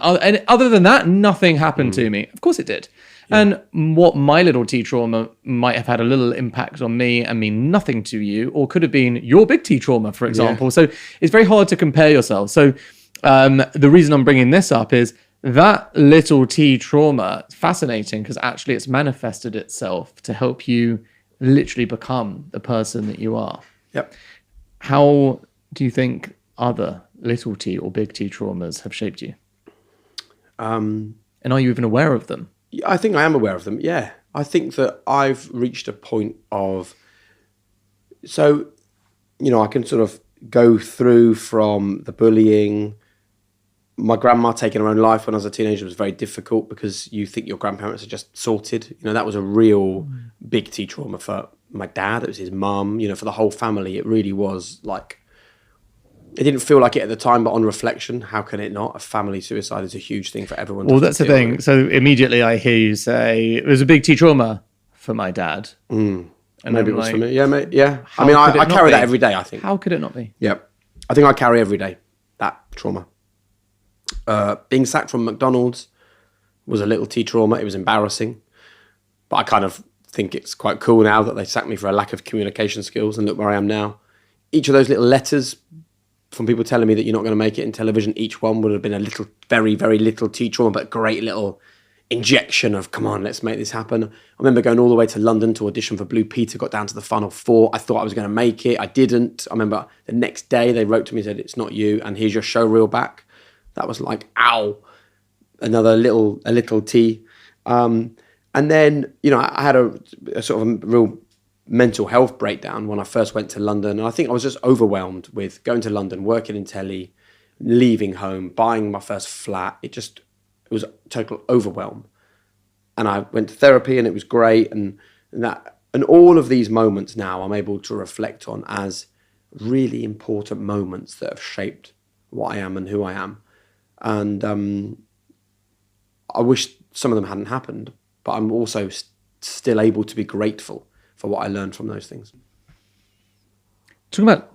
other than that, nothing happened to me. Of course it did. Yeah. And what my little T trauma might have had a little impact on me and mean nothing to you, or could have been your big T trauma, for example. Yeah. So it's very hard to compare yourself. So the reason I'm bringing this up is that little T trauma, fascinating because actually it's manifested itself to help you literally become the person that you are. Yep. How do you think other little t or big T traumas have shaped you? And are you even aware of them? I think I am aware of them. Yeah. I think that I've reached a point of, so, I can sort of go through from the bullying. My grandma taking her own life when I was a teenager was very difficult because you think your grandparents are just sorted. That was a real big T trauma for my dad. It was his mum, for the whole family. It really was like, it didn't feel like it at the time, but on reflection, how can it not? A family suicide is a huge thing for everyone. Well, that's the thing. So immediately I hear you say, it was a big T trauma for my dad. And maybe I'm it was like, for me. Yeah, mate. Yeah. I mean, I carry that every day, I think. How could it not be? Yeah. I think I carry every day that trauma. Being sacked from McDonald's was a little T trauma. It was embarrassing. But I kind of think it's quite cool now that they sacked me for a lack of communication skills, and look where I am now. Each of those little letters from people telling me that you're not going to make it in television, each one would have been a little, very, very little T trauma, but great little injection of, come on, let's make this happen. I remember going all the way to London to audition for Blue Peter, got down to the final 4. I thought I was going to make it. I didn't. I remember the next day they wrote to me and said, it's not you, and here's your show reel back. That was like, ow, a little T. And then, I had a sort of a real mental health breakdown when I first went to London. And I think I was just overwhelmed with going to London, working in telly, leaving home, buying my first flat. It was total overwhelm. And I went to therapy and it was great. And all of these moments now I'm able to reflect on as really important moments that have shaped what I am and who I am. And I wish some of them hadn't happened, but I'm also still able to be grateful for what I learned from those things. Talking about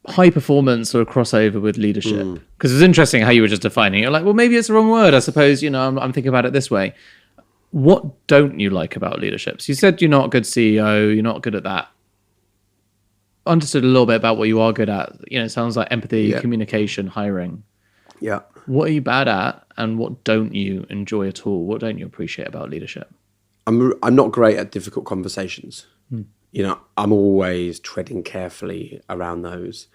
high performance or a crossover with leadership, because it's interesting how you were just defining it. You're like, well, maybe it's the wrong word. I suppose, I'm thinking about it this way. What don't you like about leadership? So you said you're not a good CEO, you're not good at that. Understood a little bit about what you are good at. It sounds like empathy, communication, hiring. Yeah. What are you bad at, and what don't you enjoy at all? What don't you appreciate about leadership? I'm not great at difficult conversations. I'm always treading carefully around those,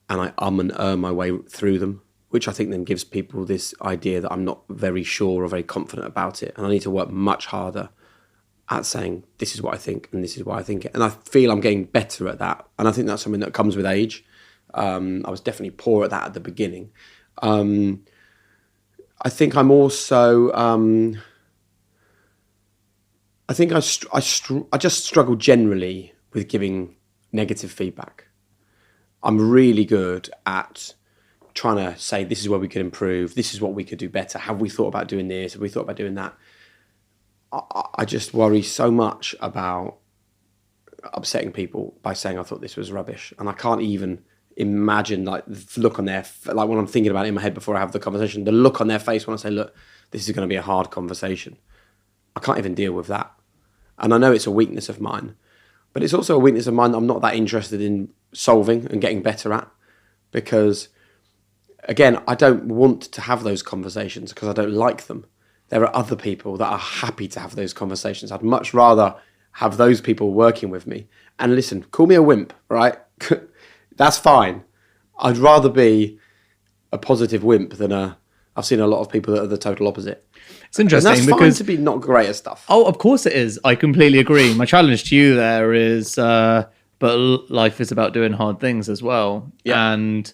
and I and my way through them, which I think then gives people this idea that I'm not very sure or very confident about it, and I need to work much harder at saying this is what I think and this is why I think it. And I feel I'm getting better at that, and I think that's something that comes with age. I was definitely poor at that at the beginning. I think I'm also. I think I just struggle generally with giving negative feedback. I'm really good at trying to say, this is where we could improve. This is what we could do better. Have we thought about doing this? Have we thought about doing that? I just worry so much about upsetting people by saying I thought this was rubbish. And I can't even imagine like the look on their, like when I'm thinking about it in my head before I have the conversation, the look on their face when I say, look, this is going to be a hard conversation. I can't even deal with that. And I know it's a weakness of mine, but it's also a weakness of mine that I'm not that interested in solving and getting better at, because, again, I don't want to have those conversations because I don't like them. There are other people that are happy to have those conversations. I'd much rather have those people working with me. And listen, call me a wimp, right? That's fine. I'd rather be a positive wimp than I've seen a lot of people that are the total opposite. It's interesting, and that's because fine to be not great at stuff. Oh, of course it is. I completely agree. My challenge to you there is, but life is about doing hard things as well. Yeah. And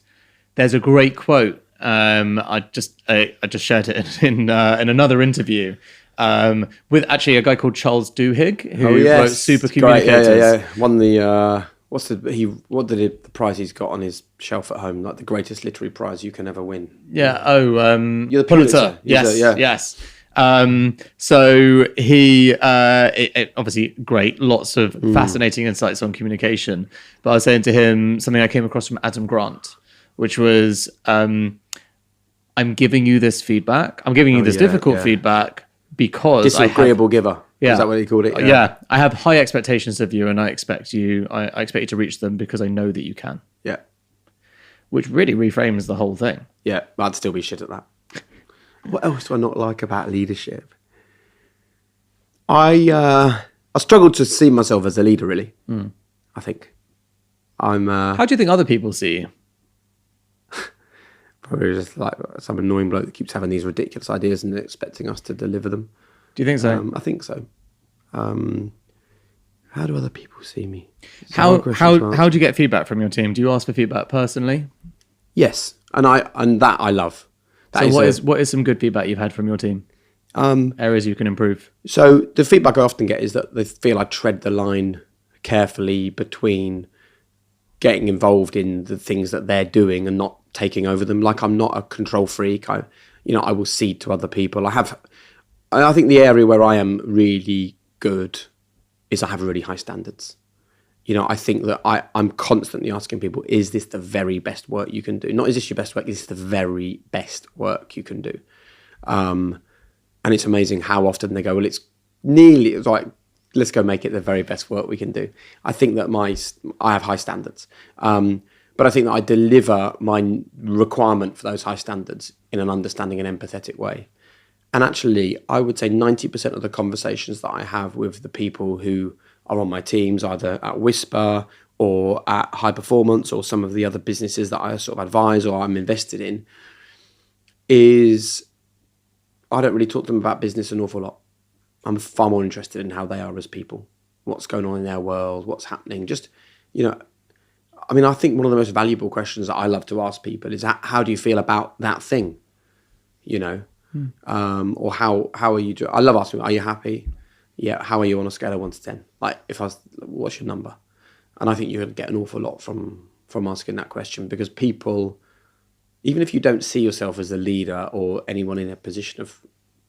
there's a great quote. I just shared it in another interview with actually a guy called Charles Duhigg, who wrote Super Communicators. Yeah. Won the the prize he's got on his shelf at home, like the greatest literary prize you can ever win. Yeah. You're the Pulitzer. Yes. So he, obviously great, lots of fascinating insights on communication. But I was saying to him something I came across from Adam Grant, which was, I'm giving you this feedback. I'm giving you this difficult feedback because disagreeable giver. Yeah. Is that what he called it? Yeah. I have high expectations of you, and I expect you to reach them because I know that you can. Yeah. Which really reframes the whole thing. Yeah, but I'd still be shit at that. What else do I not like about leadership? I I struggle to see myself as a leader, really. I think. I'm... How do you think other people see you? probably just like some annoying bloke that keeps having these ridiculous ideas and expecting us to deliver them. Do you think so? I think so. How do other people see me? How do you get feedback from your team? Do you ask for feedback personally? Yes, and that I love. What is some good feedback you've had from your team? Areas you can improve. So the feedback I often get is that they feel I tread the line carefully between getting involved in the things that they're doing and not taking over them. Like, I'm not a control freak. I will cede to other people. I think the area where I am really good is I have really high standards. I think that I'm constantly asking people, is this the very best work you can do? Not is this your best work, is this the very best work you can do? And it's amazing how often they go, well, it's like, let's go make it the very best work we can do. I think that I have high standards. But I think that I deliver my requirement for those high standards in an understanding and empathetic way. And actually, I would say 90% of the conversations that I have with the people who are on my teams, either at Whisper or at High Performance or some of the other businesses that I sort of advise or I'm invested in, is I don't really talk to them about business an awful lot. I'm far more interested in how they are as people, what's going on in their world, what's happening. Just, I think one of the most valuable questions that I love to ask people is, how do you feel about that thing? Or how are you doing? I love asking, are you happy? Yeah. How are you on a scale of 1 to 10? Like, what's your number? And I think you would get an awful lot from asking that question, because people, even if you don't see yourself as a leader or anyone in a position of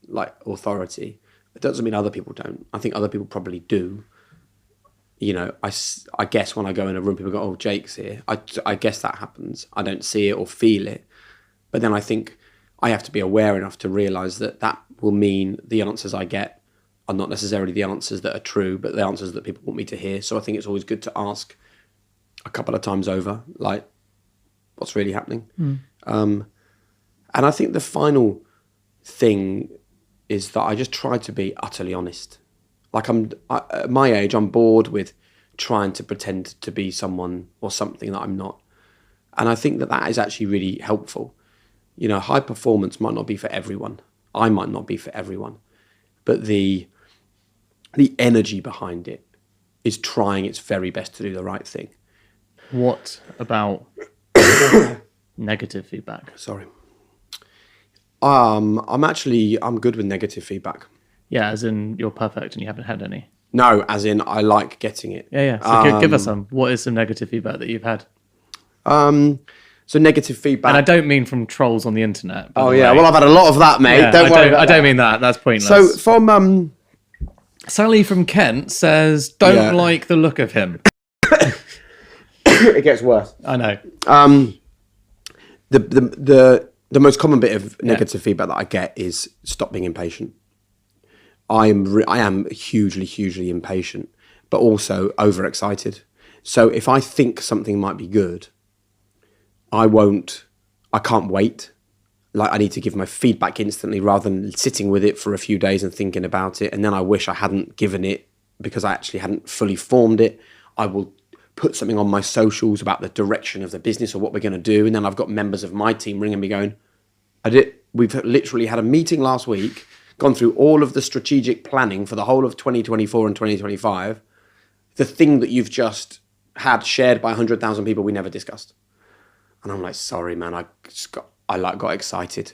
like authority, it doesn't mean other people don't. I think other people probably do. I guess when I go in a room, people go, oh, Jake's here. I guess that happens. I don't see it or feel it. But then I think I have to be aware enough to realise that will mean the answers I get are not necessarily the answers that are true, but the answers that people want me to hear. So I think it's always good to ask a couple of times over, like, what's really happening? And I think the final thing is that I just try to be utterly honest. Like, at my age, I'm bored with trying to pretend to be someone or something that I'm not. And I think that is actually really helpful. High performance might not be for everyone. I might not be for everyone. But the energy behind it is trying its very best to do the right thing. What about negative feedback? Sorry. I'm good with negative feedback. Yeah, as in you're perfect and you haven't had any. No, as in I like getting it. Yeah. So give us some. What is some negative feedback that you've had? So negative feedback. And I don't mean from trolls on the internet. Oh yeah, well I've had a lot of that, mate. Yeah, don't worry. I don't mean that. That's pointless. So from Sally from Kent says, don't like the look of him. It gets worse. I know. The most common bit of negative feedback that I get is stop being impatient. I am hugely impatient, but also overexcited. So if I think something might be good, I can't wait. Like, I need to give my feedback instantly rather than sitting with it for a few days and thinking about it. And then I wish I hadn't given it because I actually hadn't fully formed it. I will put something on my socials about the direction of the business or what we're going to do. And then I've got members of my team ringing me going, we've literally had a meeting last week, gone through all of the strategic planning for the whole of 2024 and 2025. The thing that you've just had shared by 100,000 people we never discussed. And I'm like, sorry, man, I got excited.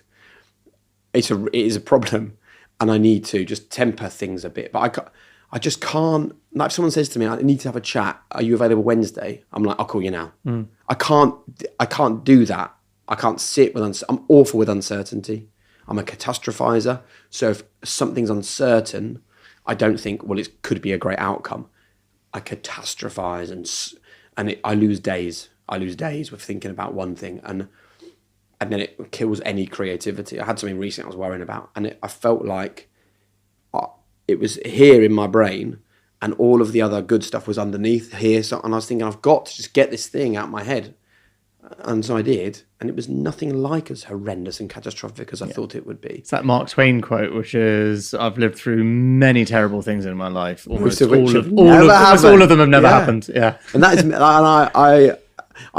It is a problem, and I need to just temper things a bit. But I just can't. Like, if someone says to me, I need to have a chat, are you available Wednesday? I'm like, I'll call you now. I can't do that. I can't sit with I'm awful with uncertainty. I'm a catastrophizer. So if something's uncertain, I don't think, well, it could be a great outcome. I catastrophize and I lose days. I lose days with thinking about one thing, and then it kills any creativity. I had something recently I was worrying about, and I felt like it was here in my brain, and all of the other good stuff was underneath here. So, and I was thinking, I've got to just get this thing out of my head. And so I did, and it was nothing like as horrendous and catastrophic as I thought it would be. It's that Mark Twain quote, which is, "I've lived through many terrible things in my life. Almost of which have all never happened." of them have never happened. Yeah, And that is, and I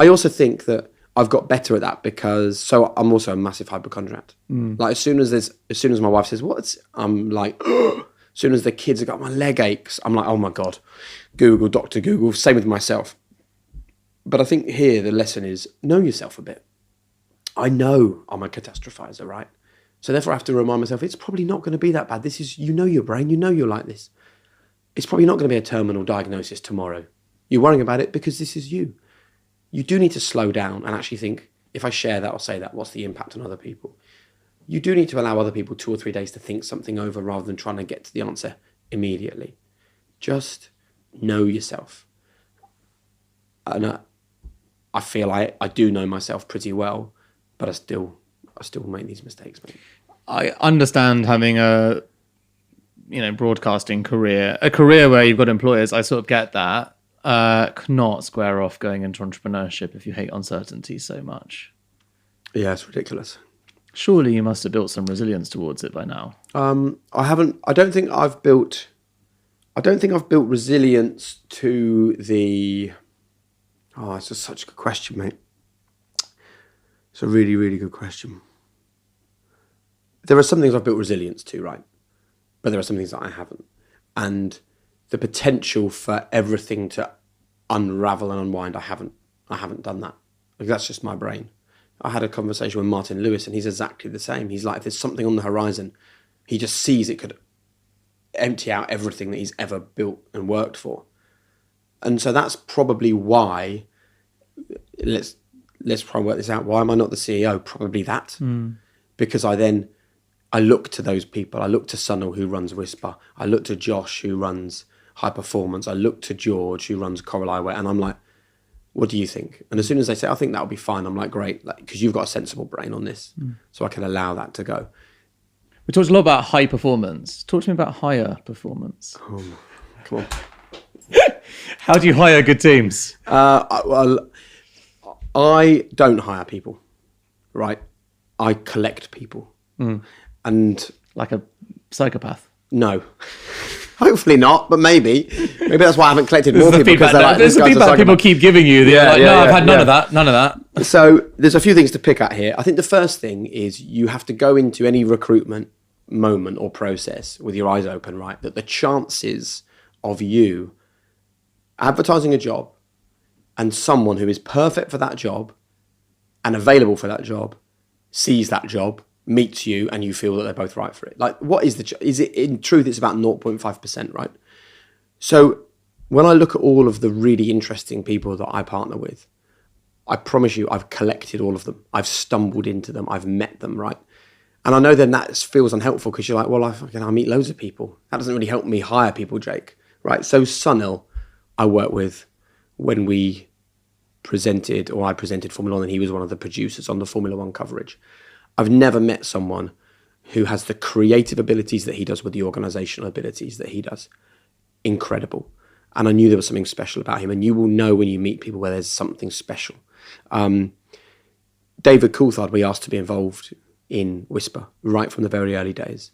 also think that I've got better at that because, so I'm also a massive hypochondriac. Like as soon as my wife says, I'm like, as soon as the kids have got my leg aches, I'm like, oh my God, Google, Dr. Google, same with myself. But I think here the lesson is know yourself a bit. I know I'm a catastrophizer, right? So therefore I have to remind myself, it's probably not going to be that bad. This is, your brain, you're like this. It's probably not going to be a terminal diagnosis tomorrow. You're worrying about it because this is you. You do need to slow down and actually think, if I share that or say that, what's the impact on other people? You do need to allow other people 2 or 3 days to think something over rather than trying to get to the answer immediately. Just know yourself. And I feel I do know myself pretty well, but I still make these mistakes, mate. I understand having a broadcasting career, a career where you've got employers. I sort of get that. Cannot square off going into entrepreneurship if you hate uncertainty so much. Yeah, it's ridiculous. Surely you must have built some resilience towards it by now. I haven't. I don't think I've built resilience to the. Oh, it's just such a good question, mate. It's a really, really good question. There are some things I've built resilience to, right? But there are some things that I haven't. And the potential for everything to unravel and unwind, I haven't done that. Like, that's just my brain. I had a conversation with Martin Lewis, and he's exactly the same. He's like, if there's something on the horizon, he just sees it could empty out everything that he's ever built and worked for. And so that's probably why, let's try and work this out. Why am I not the CEO? Probably that. Because I look to those people. I look to Sunil, who runs Whisper. I look to Josh, who runs High Performance. I look to George, who runs Coral Eyewear. And I'm like, what do you think? And as soon as they say, I think that'll be fine, I'm like, great, because you've got a sensible brain on this. So I can allow that to go. We talked a lot about high performance. Talk to me about higher performance. Oh, come on. How do you hire good teams? Well, I don't hire people, right? I collect people. And like a psychopath? No. Hopefully not, but maybe. Maybe that's why I haven't collected more people. There's the feedback people keep giving you. I've had none of that. So there's a few things to pick at here. I think the first thing is you have to go into any recruitment moment or process with your eyes open, right? That the chances of you advertising a job and someone who is perfect for that job and available for that job sees that job, meets you, and you feel that they're both right for it. Like, what is is it in truth, it's about 0.5%, right? So when I look at all of the really interesting people that I partner with, I promise you, I've collected all of them. I've stumbled into them. I've met them, right? And I know then that feels unhelpful because you're like, well, I meet loads of people. That doesn't really help me hire people, Jake, right? So Sunil, I worked with when I presented Formula One, and he was one of the producers on the Formula One coverage. I've never met someone who has the creative abilities that he does with the organizational abilities that he does. Incredible. And I knew there was something special about him. And you will know when you meet people where there's something special. David Coulthard, we asked to be involved in Whisper right from the very early days.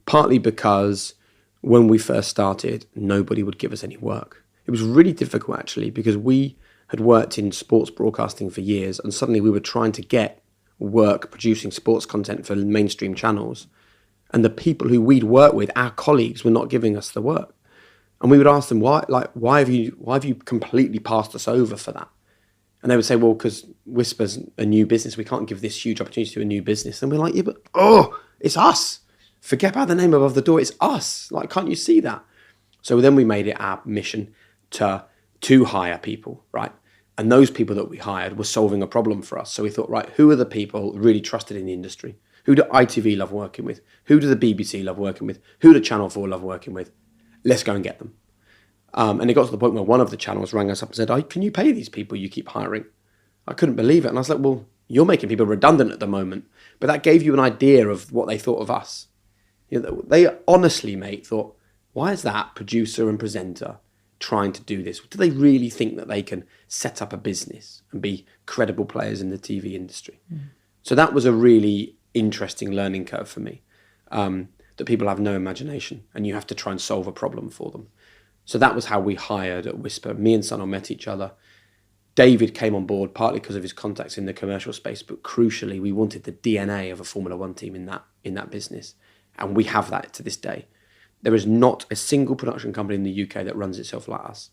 Partly because when we first started, nobody would give us any work. It was really difficult, actually, because we had worked in sports broadcasting for years, and suddenly we were trying to get work producing sports content for mainstream channels, and the people who we'd work with, our colleagues, were not giving us the work. And we would ask them, why have you completely passed us over for that? And they would say, well, because Whisper's a new business, we can't give this huge opportunity to a new business. And we're like, yeah, but it's us. Forget about the name above the door, it's us. Like, can't you see that? So then we made it our mission to hire people, right? And those people that we hired were solving a problem for us. So we thought, right, who are the people really trusted in the industry? Who do ITV love working with? Who do the BBC love working with? Who do Channel 4 love working with? Let's go and get them. And it got to the point where one of the channels rang us up and said, can you pay these people you keep hiring? I couldn't believe it. And I was like, well, you're making people redundant at the moment. But that gave you an idea of what they thought of us. You know, they honestly, mate, thought, why is that producer and presenter trying to do this? Do they really think that they can set up a business and be credible players in the TV industry? So that was a really interesting learning curve for me, that people have no imagination and you have to try and solve a problem for them. So that was how we hired at Whisper. Me and Sunil met each other. David came on board partly because of his contacts in the commercial space, but crucially, we wanted the DNA of a Formula One team in that business. And we have that to this day. There is not a single production company in the UK that runs itself like us,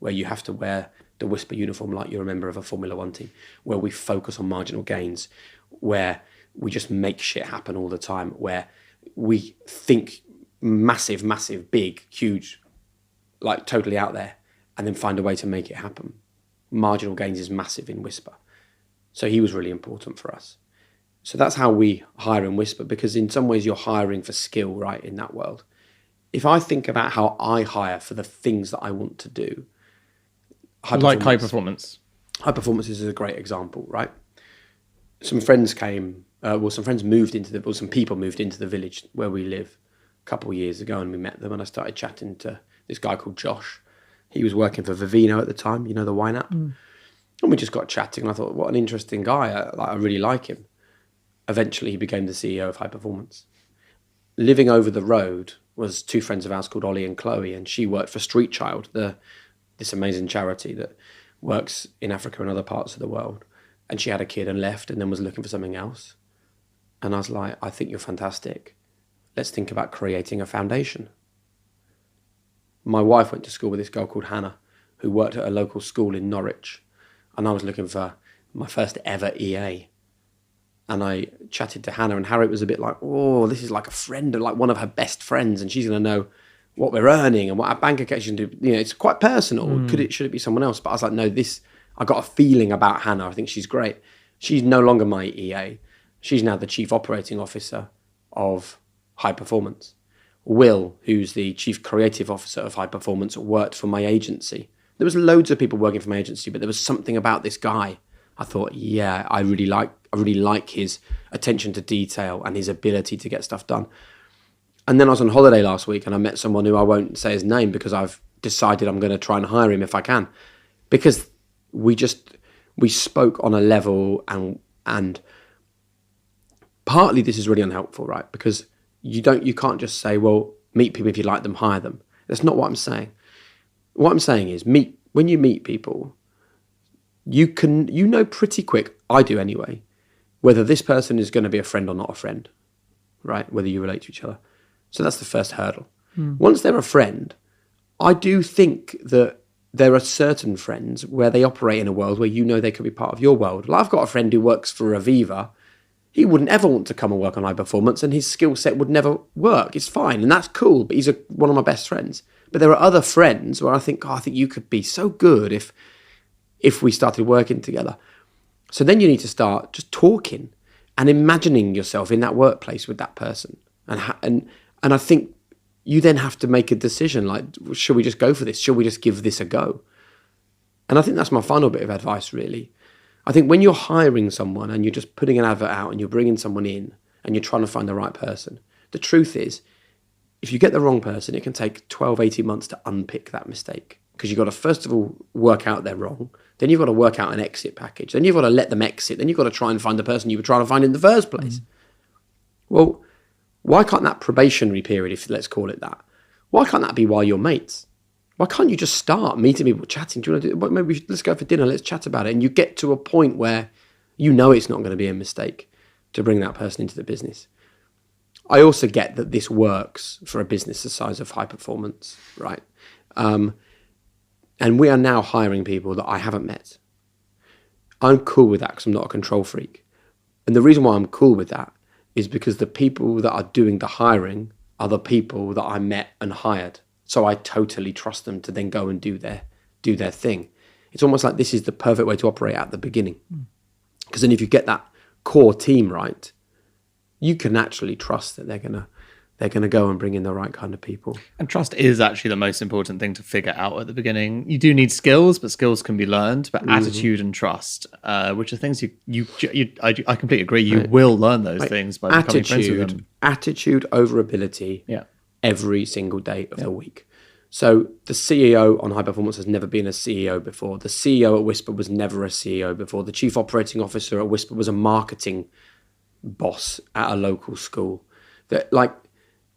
where you have to wear the Whisper uniform like you're a member of a Formula One team, where we focus on marginal gains, where we just make shit happen all the time, where we think massive, big, huge, like totally out there, and then find a way to make it happen. Marginal gains is massive in Whisper. So he was really important for us. So that's how we hire in Whisper, because in some ways you're hiring for skill, right, in that world. If I think about how I hire for the things that I want to do, like high performance. High performance is a great example, right? Some friends came, some people moved into the village where we live a couple of years ago, and we met them, and I started chatting to this guy called Josh. He was working for Vivino at the time, you know, the wine app. And we just got chatting, and I thought, what an interesting guy. I really like him. Eventually, he became the CEO of High Performance. Living over the road was two friends of ours called Ollie and Chloe, and she worked for Street Child, this amazing charity that works in Africa and other parts of the world. And she had a kid and left and then was looking for something else. And I was like, I think you're fantastic. Let's think about creating a foundation. My wife went to school with this girl called Hannah, who worked at a local school in Norwich. And I was looking for my first ever EA. And I chatted to Hannah, and Harriet was a bit like, oh, this is like a friend, like one of her best friends, and she's going to know what we're earning and what our bank account should do. You know, it's quite personal. Should it be someone else? But I was like, no, I got a feeling about Hannah. I think she's great. She's no longer my EA. She's now the chief operating officer of High Performance. Will, who's the chief creative officer of High Performance, worked for my agency. There was loads of people working for my agency, but there was something about this guy. I thought, yeah, I really like his attention to detail and his ability to get stuff done. And then I was on holiday last week, and I met someone who I won't say his name because I've decided I'm going to try and hire him if I can, because we spoke on a level, and partly this is really unhelpful, right? Because you can't just say, well, meet people, if you like them, hire them. That's not what I'm saying. What I'm saying is when you meet people, you know pretty quick, I do anyway, whether this person is going to be a friend or not a friend, right? Whether you relate to each other. So that's the first hurdle. Once they're a friend, I do think that there are certain friends where they operate in a world where you know they could be part of your world. Like I've got a friend who works for Aviva. He wouldn't ever want to come and work on High Performance, and his skill set would never work. It's fine, and that's cool, but he's one of my best friends. But there are other friends where I think you could be so good if we started working together. So then you need to start just talking and imagining yourself in that workplace with that person. And I think you then have to make a decision, like, should we just go for this? Should we just give this a go? And I think that's my final bit of advice, really. I think when you're hiring someone and you're just putting an advert out and you're bringing someone in and you're trying to find the right person, the truth is, if you get the wrong person, it can take 12, 18 months to unpick that mistake. Because you've got to, first of all, work out they're wrong. Then you've got to work out an exit package. Then you've got to let them exit. Then you've got to try and find the person you were trying to find in the first place. Well, why can't that probationary period, if let's call it that, why can't that be while you're mates? Why can't you just start meeting people, chatting? Do you want to do, maybe let's go for dinner, let's chat about it. And you get to a point where you know it's not going to be a mistake to bring that person into the business. I also get that this works for a business the size of High Performance, right? And we are now hiring people that I haven't met. I'm cool with that because I'm not a control freak. And the reason why I'm cool with that is because the people that are doing the hiring are the people that I met and hired. So I totally trust them to then go and do their thing. It's almost like this is the perfect way to operate at the beginning. Because then if you get that core team right, you can actually trust that they're gonna go and bring in the right kind of people. And trust is actually the most important thing to figure out at the beginning. You do need skills, but skills can be learned. But attitude and trust, which are things I completely agree. You will learn those things by becoming friends with them. Attitude over ability. Yeah. Every single day of the week. So the CEO on High Performance has never been a CEO before. The CEO at Whisper was never a CEO before. The chief operating officer at Whisper was a marketing boss at a local school. That, like,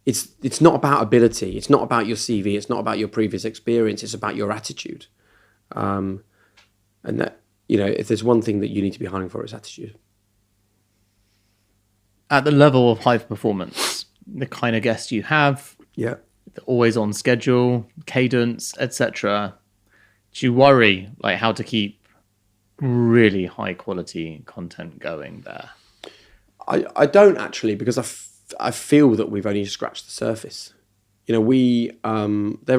it's not about ability. It's not about your CV. It's not about your previous experience. It's about your attitude. And that, if there's one thing that you need to be hiring for, it's attitude. At the level of high performance, the kind of guests you have, Yeah. always on schedule, cadence, etc. Do you worry like how to keep really high quality content going there? I don't actually, because I feel that we've only scratched the surface. There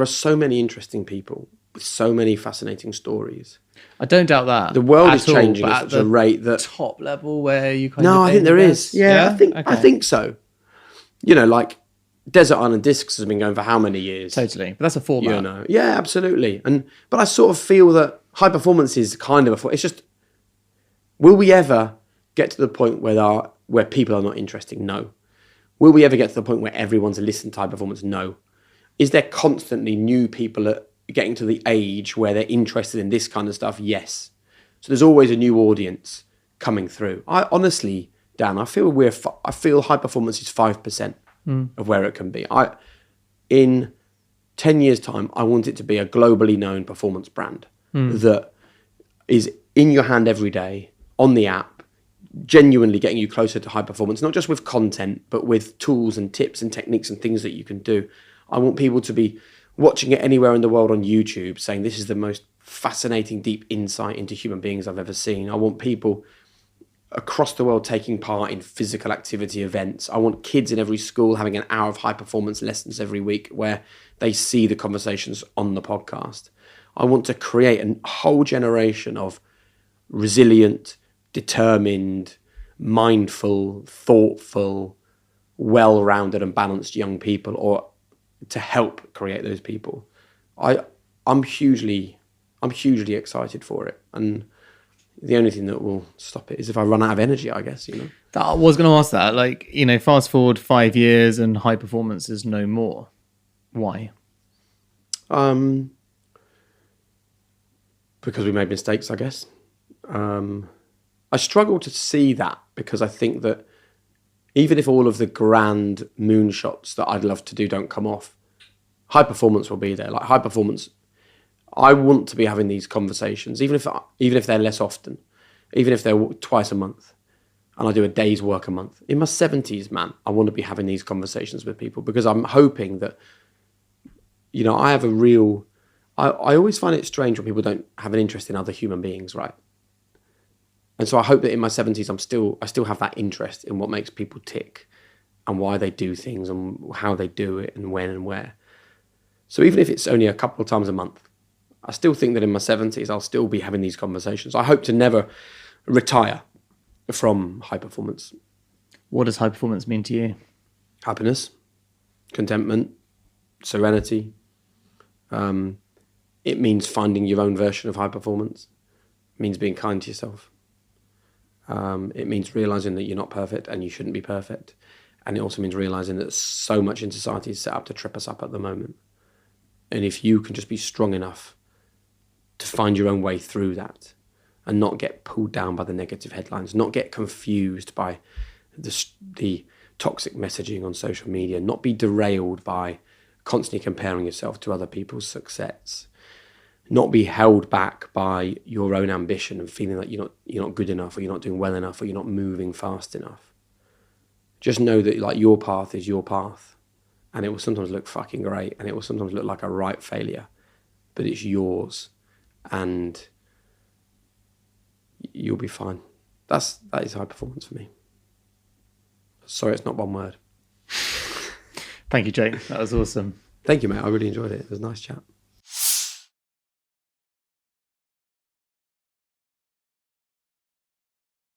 are so many interesting people with so many fascinating stories. I don't doubt that. The world is changing at such a rate that top level where you kind of I think there is. Yeah, Okay. I think so. Like Desert Island Discs has been going for how many years? Totally. But that's a format. Yeah, absolutely. But I sort of feel that high performance is kind of it's just, will we ever get to the point where people are not interesting? No. Will we ever get to the point where everyone's listening to high performance? No. Is there constantly new people getting to the age where they're interested in this kind of stuff? Yes. So there's always a new audience coming through. I honestly, Dan, I feel high performance is 5% of where it can be. In 10 years' time, I want it to be a globally known performance brand that is in your hand every day, on the app, genuinely getting you closer to high performance, not just with content, but with tools and tips and techniques and things that you can do. I want people to be watching it anywhere in the world on YouTube saying this is the most fascinating, deep insight into human beings I've ever seen. I want people across the world taking part in physical activity events. I want kids in every school having an hour of high performance lessons every week where they see the conversations on the podcast. I want to create a whole generation of resilient, determined, mindful, thoughtful, well-rounded and balanced young people, or to help create those people. I'm hugely excited for it. And the only thing that will stop it is if I run out of energy, I guess, I was going to ask that. Like, fast forward 5 years and high performance is no more. Why? Because we made mistakes, I guess. I struggle to see that because I think that even if all of the grand moonshots that I'd love to do don't come off, high performance will be there. Like high performance, I want to be having these conversations, even if they're less often, even if they're twice a month, and I do a day's work a month. In my 70s, man, I want to be having these conversations with people because I'm hoping that, I have a real... I always find it strange when people don't have an interest in other human beings, right? And so I hope that in my 70s, I still have that interest in what makes people tick and why they do things and how they do it and when and where. So even if it's only a couple of times a month, I still think that in my 70s, I'll still be having these conversations. I hope to never retire from high performance. What does high performance mean to you? Happiness, contentment, serenity. It means finding your own version of high performance. It means being kind to yourself. It means realizing that you're not perfect and you shouldn't be perfect. And it also means realizing that so much in society is set up to trip us up at the moment. And if you can just be strong enough to find your own way through that and not get pulled down by the negative headlines, not get confused by the toxic messaging on social media, not be derailed by constantly comparing yourself to other people's success, not be held back by your own ambition and feeling like you're not good enough, or you're not doing well enough, or you're not moving fast enough. Just know that like your path is your path, and it will sometimes look fucking great, and it will sometimes look like a right failure, but it's yours, and you'll be fine. That is high performance for me. Sorry, it's not one word. Thank you, Jake. That was awesome. Thank you, mate. I really enjoyed it. It was a nice chat.